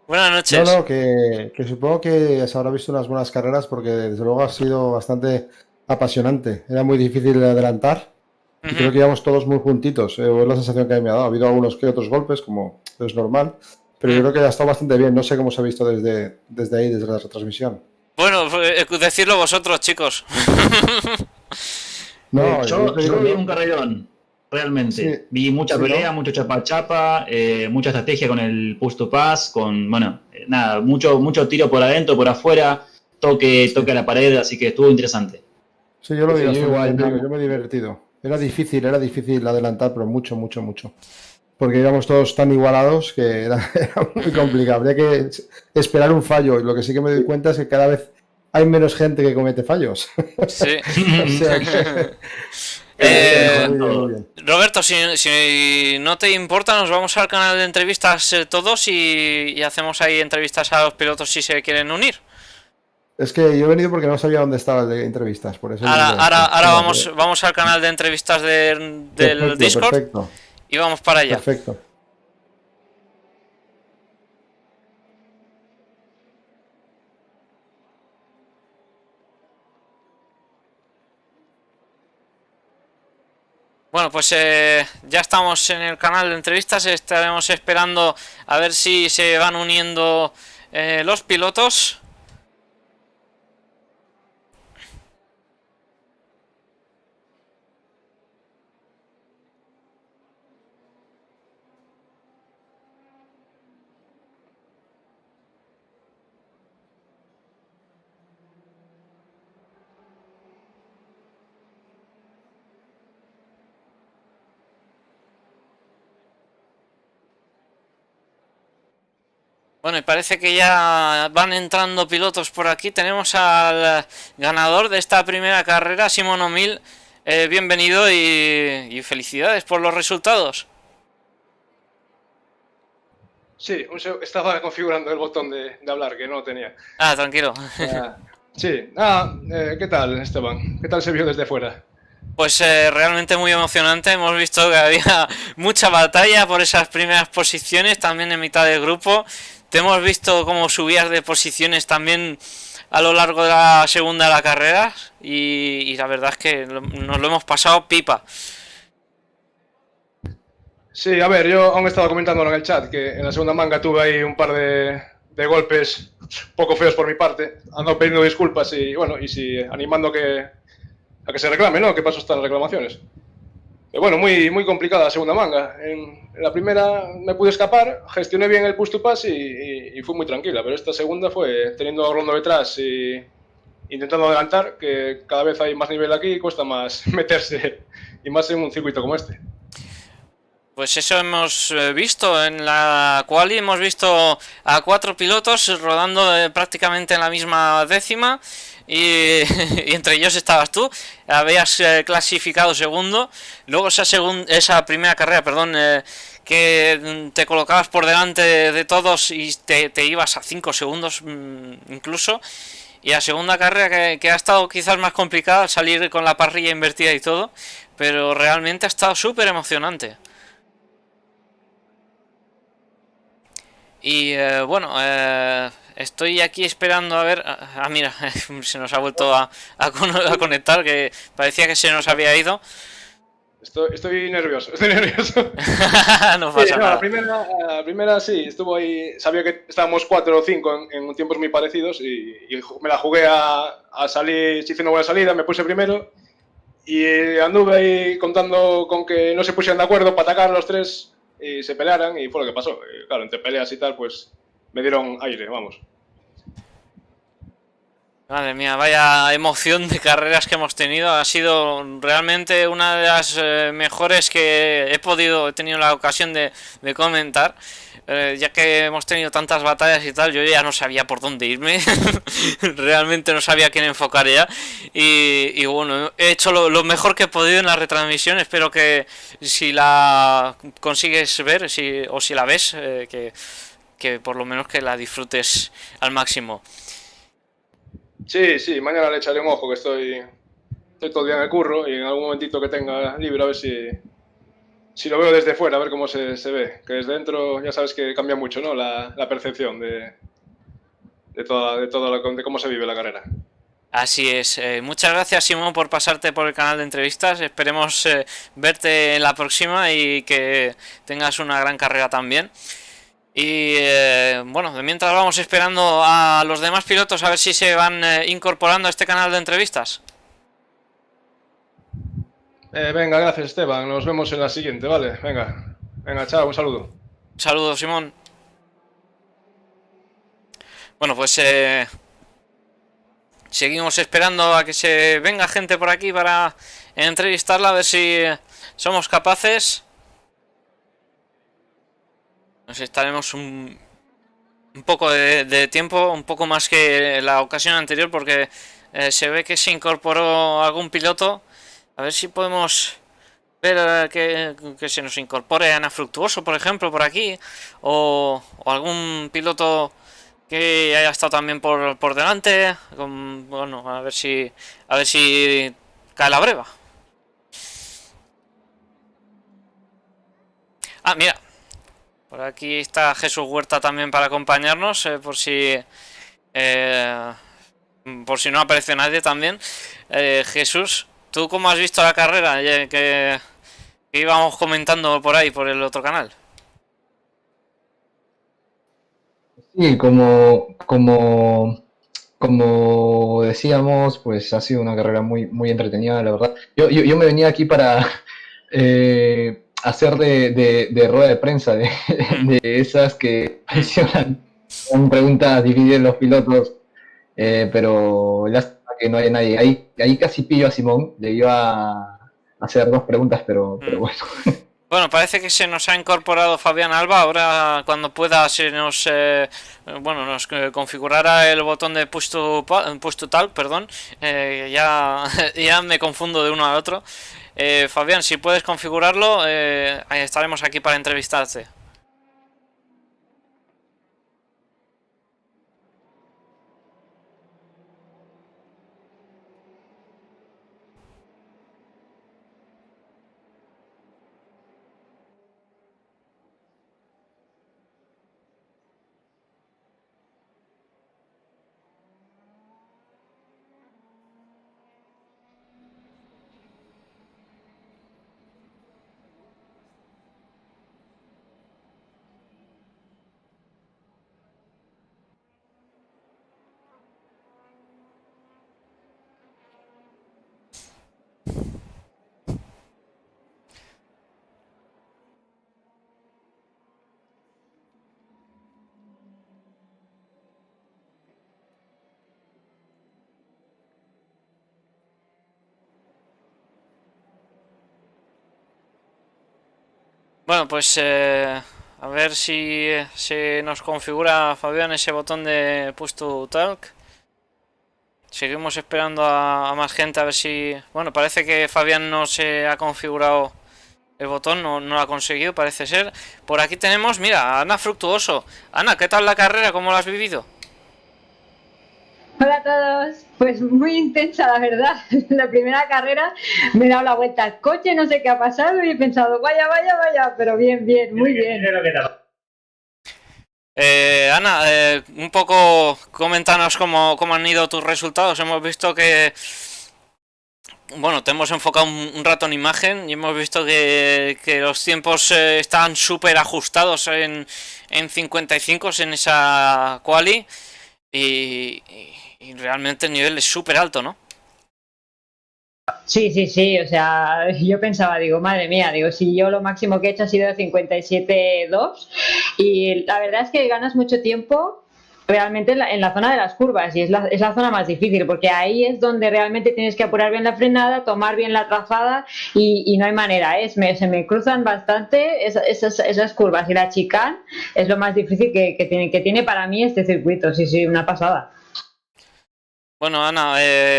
Buenas noches. No, que supongo que se habrá visto unas buenas carreras porque desde luego ha sido bastante apasionante. Era muy difícil de adelantar y creo que íbamos todos muy juntitos. Es la sensación que me ha dado. Ha habido algunos que otros golpes, como es normal, pero yo creo que ha estado bastante bien. No sé cómo se ha visto desde ahí, desde la retransmisión. Bueno, decirlo vosotros, chicos. No, yo vi un carrerón, realmente. Sí, vi mucha pelea, mucho chapa, mucha estrategia con el push to pass, con, mucho tiro por adentro, por afuera, toque a la pared, así que estuvo interesante. Sí, yo lo vi igual, yo me he divertido. Era difícil adelantar, pero mucho. Porque íbamos todos tan igualados que era muy complicado. Habría que esperar un fallo. Y lo que sí que me doy cuenta es que cada vez hay menos gente que comete fallos. Sí. O sea que... Roberto, si no te importa, nos vamos al canal de entrevistas todos y hacemos ahí entrevistas a los pilotos si se quieren unir. Es que yo he venido porque no sabía dónde estaba el de entrevistas. Por eso ahora vamos al canal de entrevistas del Discord. Perfecto. Y vamos para allá. Perfecto. Bueno, pues ya estamos en el canal de entrevistas. Estaremos esperando a ver si se van uniendo los pilotos. Bueno, y parece que ya van entrando pilotos por aquí. Tenemos al ganador de esta primera carrera, Simón O'Mill. Bienvenido y felicidades por los resultados. Sí, estaba configurando el botón de hablar, que no lo tenía. Tranquilo. Sí. ¿Qué tal, Esteban? ¿Qué tal se vio desde fuera? Pues realmente muy emocionante. Hemos visto que había mucha batalla por esas primeras posiciones, también en mitad del grupo. Te hemos visto cómo subías de posiciones también a lo largo de la segunda de la carrera y la verdad es que nos lo hemos pasado pipa. Sí, a ver, yo aún estaba comentándolo en el chat, que en la segunda manga tuve ahí un par de golpes poco feos por mi parte. Ando pidiendo disculpas y, bueno, y si animando a que se reclame, ¿no? ¿Qué pasó hasta las reclamaciones? Pero bueno, muy complicada la segunda manga. En la primera me pude escapar, gestioné bien el push to pass y fue muy tranquila, pero esta segunda fue teniendo a Rondo detrás y intentando adelantar, que cada vez hay más nivel aquí y cuesta más meterse, y más en un circuito como este. Pues eso hemos visto en la quali, hemos visto a 4 pilotos rodando prácticamente en la misma décima y, y entre ellos estabas tú, habías clasificado segundo, luego esa primera carrera, perdón, que te colocabas por delante de todos y te ibas a 5 segundos incluso, y la segunda carrera que ha estado quizás más complicada al salir con la parrilla invertida y todo, pero realmente ha estado súper emocionante. Y bueno, estoy aquí esperando a ver. Mira, se nos ha vuelto a conectar, que parecía que se nos había ido. Estoy nervioso, estoy nervioso. No Sí, pasa no, nada. la primera sí, estuvo ahí. Sabía que estábamos 4 o 5 en tiempos muy parecidos y me la jugué a salir, si hice una buena salida, me puse primero y anduve ahí contando con que no se pusieran de acuerdo para atacar los tres y se pelearan y fue lo que pasó. Y claro, entre peleas y tal, pues me dieron aire, vamos. Madre mía, vaya emoción de carreras que hemos tenido. Ha sido realmente una de las mejores que he tenido la ocasión de comentar. Ya que hemos tenido tantas batallas y tal, yo ya no sabía por dónde irme. Realmente no sabía a quién enfocar ya. Y bueno, he hecho lo mejor que he podido en la retransmisión. Espero que si la consigues ver, o si la ves, que por lo menos que la disfrutes al máximo. Sí, sí, mañana le echaré un ojo que estoy todo el día en el curro y en algún momentito que tenga libre a ver si lo veo desde fuera, a ver cómo se ve. Que desde dentro ya sabes que cambia mucho, ¿no? La percepción de cómo se vive la carrera. Así es. Muchas gracias, Simón, por pasarte por el canal de entrevistas. Esperemos verte en la próxima y que tengas una gran carrera también. Y bueno, de mientras vamos esperando a los demás pilotos a ver si se van incorporando a este canal de entrevistas. Venga, gracias Esteban, nos vemos en la siguiente, ¿vale? Venga, chao, un saludo. Saludos, Simón. Bueno, pues seguimos esperando a que se venga gente por aquí para entrevistarla, a ver si somos capaces. Nos estaremos un poco de tiempo, un poco más que la ocasión anterior, porque se ve que se incorporó algún piloto. A ver si podemos ver que se nos incorpore Ana Fructuoso, por ejemplo, por aquí, o algún piloto que haya estado también por delante. Bueno, a ver si cae la breva. Ah, mira, por aquí está Jesús Huerta también para acompañarnos, eh, por si no aparece nadie también. Jesús, ¿tú cómo has visto la carrera que íbamos comentando por ahí, por el otro canal? Sí, como decíamos, pues ha sido una carrera muy entretenida, la verdad. Yo me venía aquí para hacer de rueda de prensa, de esas que mencionan con preguntas dividir los pilotos, pero lástima que no hay nadie. Ahí casi pillo a Simón, le iba a hacer dos preguntas, pero bueno. Bueno, parece que se nos ha incorporado Fabián Alba. Ahora, cuando pueda, nos configurará el botón de push to talk, perdón. Ya, ya me confundo de uno al otro. Fabián, si puedes configurarlo, estaremos aquí para entrevistarte. Bueno, pues a ver si se nos configura, Fabián, ese botón de Push to Talk. Seguimos esperando a más gente a ver si... Bueno, parece que Fabián no se ha configurado el botón, no lo ha conseguido, parece ser. Por aquí tenemos, mira, a Ana Fructuoso. Ana, ¿qué tal la carrera? ¿Cómo la has vivido? Hola a todos, pues muy intensa la verdad. La primera carrera me he dado la vuelta al coche, no sé qué ha pasado y he pensado, vaya, vaya, vaya, pero bien, bien, muy bien. Ana, un poco coméntanos cómo han ido tus resultados. Hemos visto que, bueno, te hemos enfocado un rato en imagen y hemos visto que los tiempos están súper ajustados en 55 en esa quali y realmente el nivel es súper alto, ¿no? Sí, sí, sí, o sea, yo pensaba, digo, madre mía, digo, si yo lo máximo que he hecho ha sido 57,2 y la verdad es que ganas mucho tiempo realmente en la zona de las curvas y es la zona más difícil porque ahí es donde realmente tienes que apurar bien la frenada, tomar bien la trazada y no hay manera, se me cruzan bastante esas curvas y la chicane es lo más difícil que tiene para mí este circuito, sí, sí, una pasada. Bueno, Ana,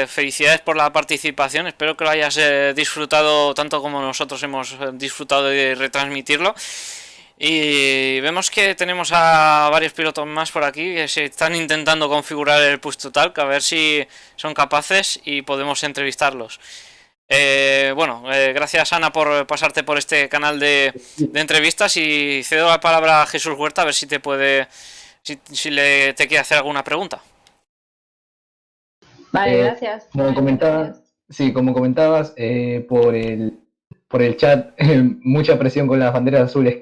felicidades por la participación. Espero que lo hayas disfrutado tanto como nosotros hemos disfrutado de retransmitirlo. Y vemos que tenemos a varios pilotos más por aquí que se están intentando configurar el Push to Talk, a ver si son capaces y podemos entrevistarlos. Gracias Ana por pasarte por este canal de entrevistas y cedo la palabra a Jesús Huerta a ver si te puede, si te quiere hacer alguna pregunta. Vale, gracias. Como comentaba, sí, como comentabas, por el chat, mucha presión con las banderas azules.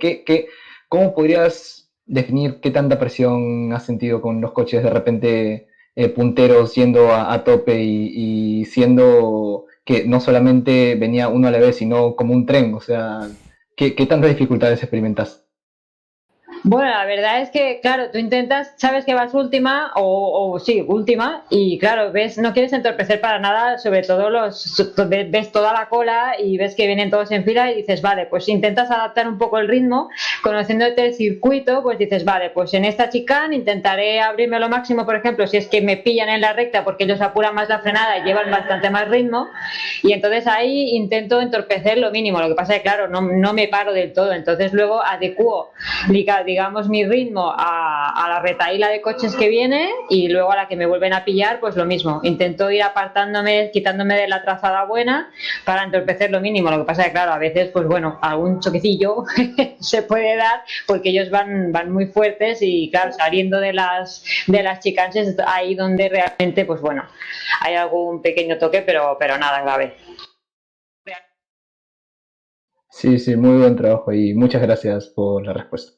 ¿Cómo podrías definir qué tanta presión has sentido con los coches de repente punteros yendo a tope y siendo que no solamente venía uno a la vez, sino como un tren? O sea, ¿qué tantas dificultades experimentas? Bueno, la verdad es que, claro, tú intentas, sabes que vas última o sí, última, y claro, no quieres entorpecer para nada, sobre todo ves toda la cola y ves que vienen todos en fila y dices, vale, pues intentas adaptar un poco el ritmo, conociéndote el circuito, pues dices, vale, pues en esta chicane intentaré abrirme lo máximo, por ejemplo, si es que me pillan en la recta porque ellos apuran más la frenada y llevan bastante más ritmo, y entonces ahí intento entorpecer lo mínimo, lo que pasa es que, claro, no me paro del todo, entonces luego adecuo, digamos, mi ritmo a la retaíla de coches que viene y luego a la que me vuelven a pillar, pues lo mismo. Intento ir apartándome, quitándome de la trazada buena para entorpecer lo mínimo. Lo que pasa es que, claro, a veces, pues bueno, algún choquecillo se puede dar porque ellos van muy fuertes y, claro, saliendo de las chicanes es ahí donde realmente, pues bueno, hay algún pequeño toque, pero nada grave. Sí, sí, muy buen trabajo y muchas gracias por la respuesta.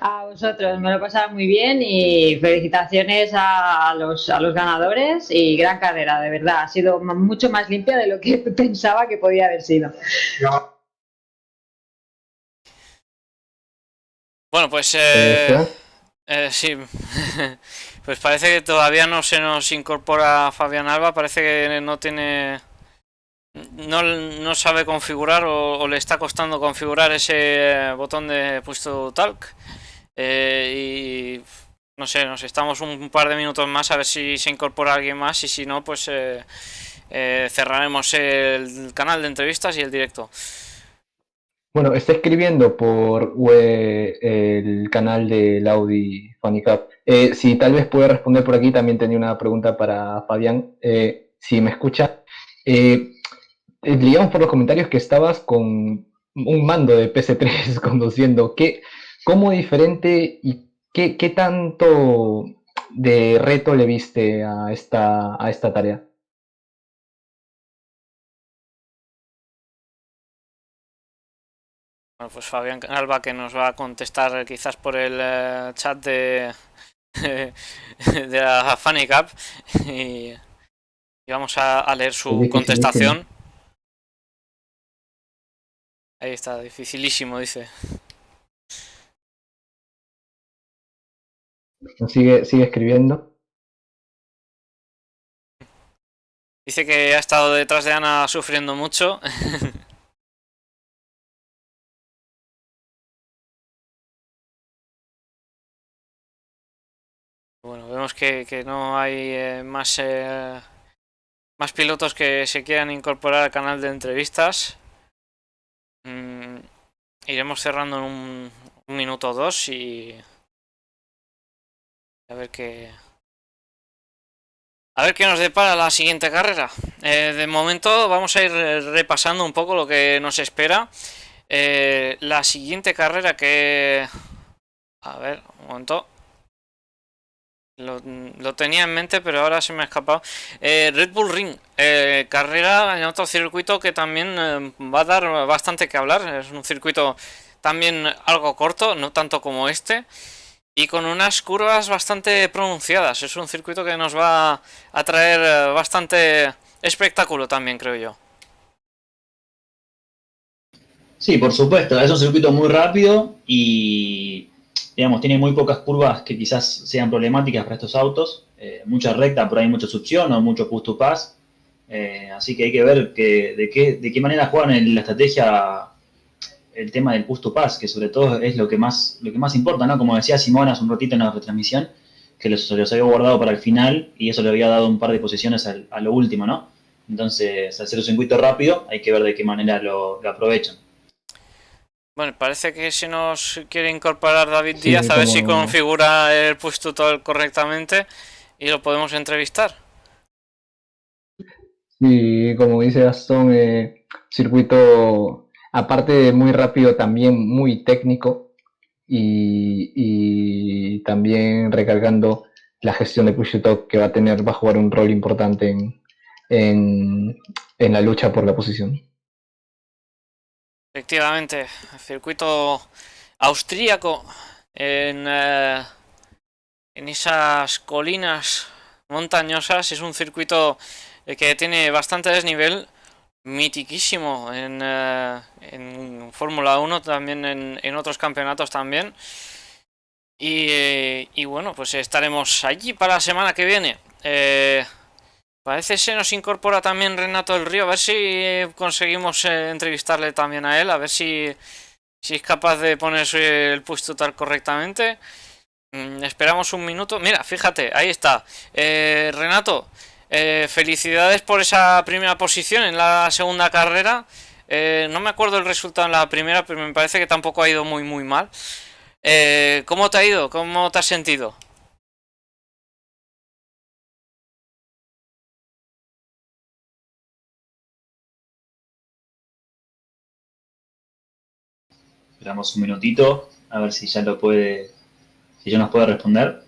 A vosotros, me lo he pasado muy bien y felicitaciones a los ganadores y gran carrera, de verdad. Ha sido mucho más limpia de lo que pensaba que podía haber sido. Bueno, pues sí, pues parece que todavía no se nos incorpora Fabián Alba, parece que no sabe configurar o le está costando configurar ese botón de Push to Talk. Y no sé, nos estamos un par de minutos más a ver si se incorpora alguien más y si no, pues cerraremos el canal de entrevistas y el directo. Bueno, está escribiendo por el canal del Audi Funny Cup. Si tal vez puede responder por aquí, también tenía una pregunta para Fabián. Si me escucha, leíamos por los comentarios que estabas con un mando de PS3 conduciendo. ¿Cómo diferente y qué tanto de reto le viste a esta tarea? Bueno, pues Fabián Alba que nos va a contestar quizás por el chat de la Funny Cup y vamos a leer su contestación. Ahí está, dificilísimo, dice. Sigue escribiendo. Dice que ha estado detrás de Ana sufriendo mucho. Bueno, vemos que no hay más pilotos que se quieran incorporar al canal de entrevistas. Iremos cerrando en un minuto o dos y a ver qué nos depara la siguiente carrera. De momento vamos a ir repasando un poco lo que nos espera. La siguiente carrera que... A ver, un momento. Lo tenía en mente, pero ahora se me ha escapado. Red Bull Ring, carrera en otro circuito que también va a dar bastante que hablar. Es un circuito también algo corto, no tanto como este, y con unas curvas bastante pronunciadas. Es un circuito que nos va a traer bastante espectáculo también, creo yo. Sí, por supuesto, es un circuito muy rápido y, digamos, tiene muy pocas curvas que quizás sean problemáticas para estos autos. Mucha recta, por ahí mucha succión o mucho push to pass. Así que hay que ver de qué manera juegan en la estrategia el tema del push to pass, que sobre todo es lo que más importa, ¿no? Como decía Simón hace un ratito en la retransmisión, que los había guardado para el final y eso le había dado un par de posiciones a lo último, ¿no? Entonces, al ser un circuito rápido, hay que ver de qué manera lo aprovechan. Bueno, parece que se nos quiere incorporar David Sí, Díaz, a ver si como, configura el push to talk correctamente y lo podemos entrevistar. sí, como dice Gastón, circuito aparte de muy rápido, también muy técnico y también recargando la gestión de push to talk que va a jugar un rol importante en, en la lucha por la posición. Efectivamente, circuito austríaco en esas colinas montañosas. Es un circuito que tiene bastante desnivel, mitiquísimo en Fórmula 1, también en otros campeonatos también. Y bueno, pues estaremos allí para la semana que viene. Parece que se nos incorpora también Renato del Río, a ver si conseguimos entrevistarle también a él, a ver si es capaz de ponerse el push total correctamente. Esperamos un minuto. Mira, fíjate, ahí está. Renato, felicidades por esa primera posición en la segunda carrera. No me acuerdo el resultado en la primera, pero me parece que tampoco ha ido muy mal. ¿Cómo te ha ido? ¿Cómo te has sentido? Esperamos un minutito, a ver si si ya nos puede responder.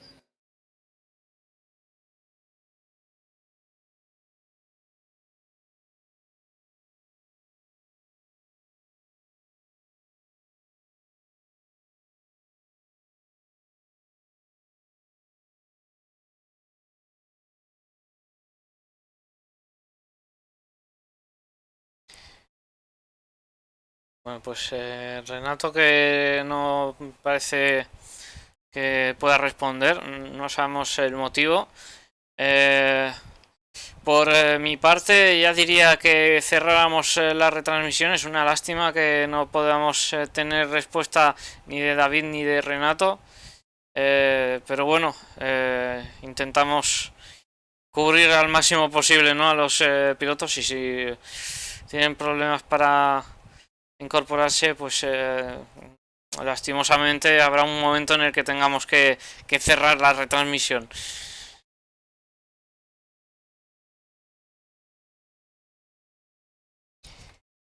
Bueno, pues Renato que no parece que pueda responder, no sabemos el motivo. Por mi parte ya diría que cerráramos la retransmisión. Es una lástima que no podamos tener respuesta ni de David ni de Renato. Pero bueno, intentamos cubrir al máximo posible, ¿no?, a los pilotos, y si tienen problemas para incorporarse, pues lastimosamente habrá un momento en el que tengamos que cerrar la retransmisión.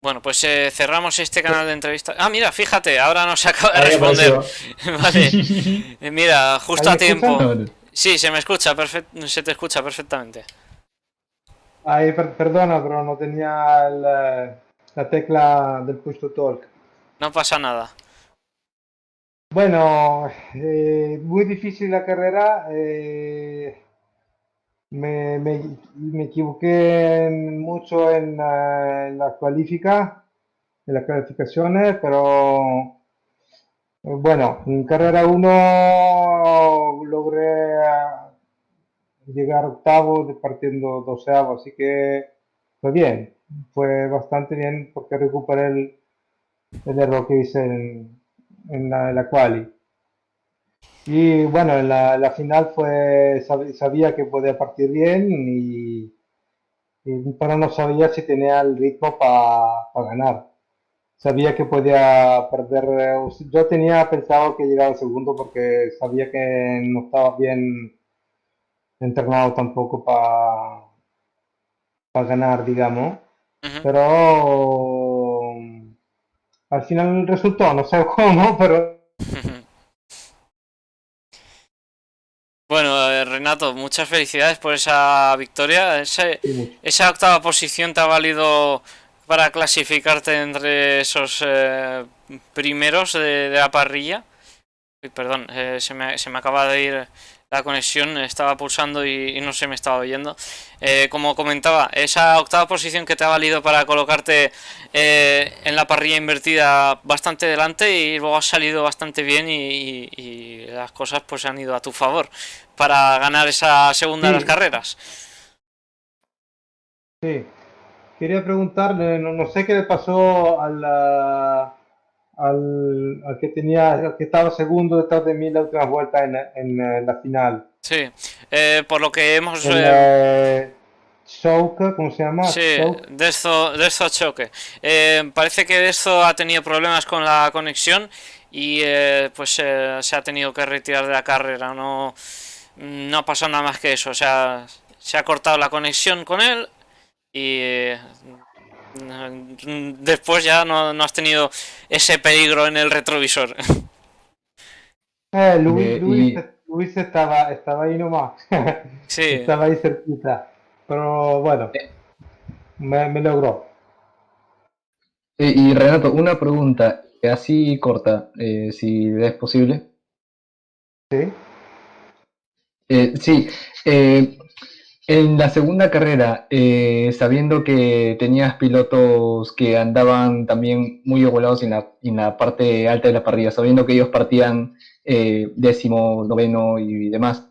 Bueno, pues cerramos este canal de entrevistas. Ah, mira, fíjate, ahora nos acaba de Ahí responder. apareció. Vale, mira, justo a ¿Ahí me escuchan? tiempo. Sí, se me escucha, se te escucha perfectamente. Ay, perdona, pero no tenía la tecla del push to talk. No pasa nada. Bueno, muy difícil la carrera. Me equivoqué mucho en la en las calificaciones, pero bueno, en carrera uno logré llegar octavo partiendo doceavo, así que fue bien, fue bastante bien porque recuperé el error que hice en la quali. Y bueno, en la final sabía que podía partir bien pero no sabía si tenía el ritmo para ganar. Sabía que podía perder. Yo tenía pensado que llegaba segundo porque sabía que no estaba bien entrenado tampoco para ganar, digamos. Ujú. Pero al final resultó, no sé cómo, pero Bueno, Renato, muchas felicidades por esa victoria. sí, mucho. Esa octava posición te ha valido para clasificarte entre esos primeros de la parrilla. Uy, perdón, se me acaba de ir la conexión, estaba pulsando y no se me estaba oyendo. Como comentaba, esa octava posición que te ha valido para colocarte en la parrilla invertida bastante delante y luego has salido bastante bien y las cosas pues han ido a tu favor para ganar esa segunda de las Sí, carreras. sí. Quería preguntarle, no sé qué le pasó al que al que estaba segundo detrás de mí la última vuelta en la final. Sí, por lo que hemos... El Choke, ¿cómo se llama? sí, Choke. Dezzo Choque. Parece que Dezzo ha tenido problemas con la conexión y pues se ha tenido que retirar de la carrera. No ha pasado nada más que eso. O sea, se ha cortado la conexión con él y después ya no has tenido ese peligro en el retrovisor. Luis, Luis, Y, Luis estaba ahí nomás. Sí. Estaba ahí cerquita. Pero bueno, me logró. y Renato, una pregunta así corta, si es posible. Sí. Sí, en la segunda carrera, sabiendo que tenías pilotos que andaban también muy igualados en la parte alta de la parrilla, sabiendo que ellos partían décimo, noveno y demás,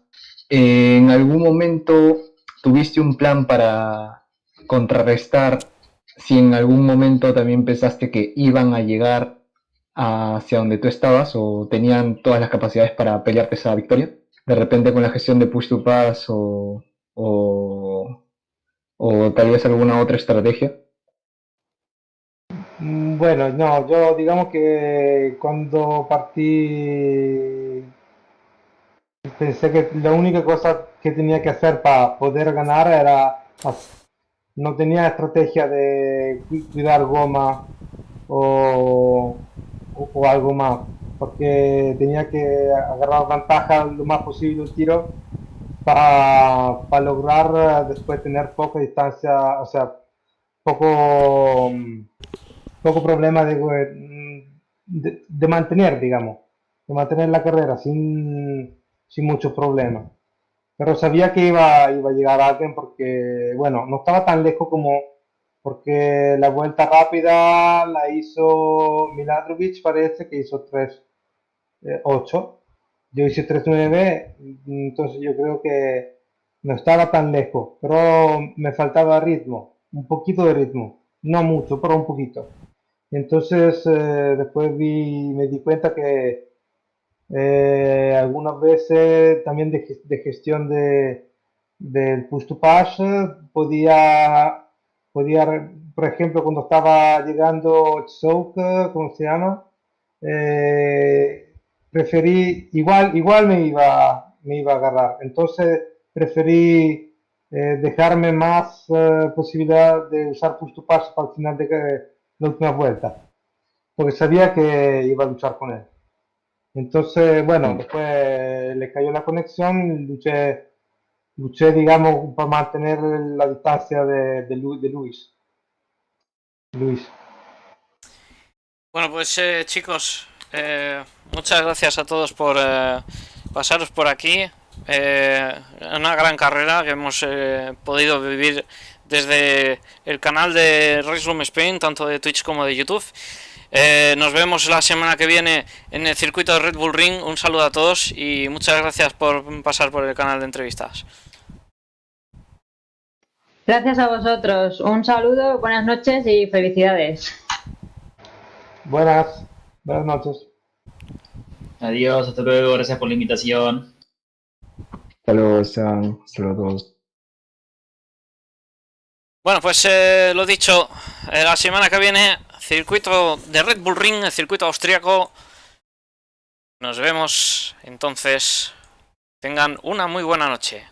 ¿en algún momento tuviste un plan para contrarrestar si en algún momento también pensaste que iban a llegar hacia donde tú estabas o tenían todas las capacidades para pelearte esa victoria? De repente con la gestión de push to pass o, o tal vez alguna otra estrategia. Bueno, no, yo digamos que cuando partí pensé que la única cosa que tenía que hacer para poder ganar era, no tenía estrategia de cuidar goma o, o algo más, porque tenía que agarrar ventaja lo más posible el tiro para lograr después tener poca distancia, o sea, poco, poco problema de mantener, digamos, de mantener la carrera sin muchos problemas. Pero sabía que iba a llegar alguien porque, bueno, no estaba tan lejos como porque la vuelta rápida la hizo Miladrovic, parece que hizo 3:8. Yo hice 3:9, entonces yo creo que no estaba tan lejos, pero me faltaba ritmo, un poquito de ritmo, no mucho, pero un poquito. Entonces después me di cuenta que algunas veces también de gestión del push to pass por ejemplo, cuando estaba llegando Choke, ¿cómo se llama? Eh, igual me iba a agarrar. Entonces preferí dejarme más posibilidad de usar push to pass para el final de la última vuelta, porque sabía que iba a luchar con él. Entonces, bueno, Mm. después le cayó la conexión, luché, digamos, para mantener la distancia de Luis. Luis. Bueno, pues chicos, muchas gracias a todos por pasaros por aquí. Una gran carrera que hemos podido vivir desde el canal de Race Room Spain, tanto de Twitch como de YouTube. Nos vemos la semana que viene en el circuito de Red Bull Ring. Un saludo a todos y muchas gracias por pasar por el canal de entrevistas. Gracias a vosotros. Un saludo, buenas noches y felicidades. Buenas noches. Adiós, hasta luego, gracias por la invitación. Hasta luego, Esteban. Hasta luego a todos. Bueno, pues lo dicho, la semana que viene, circuito de Red Bull Ring, el circuito austriaco. Nos vemos entonces. Tengan una muy buena noche.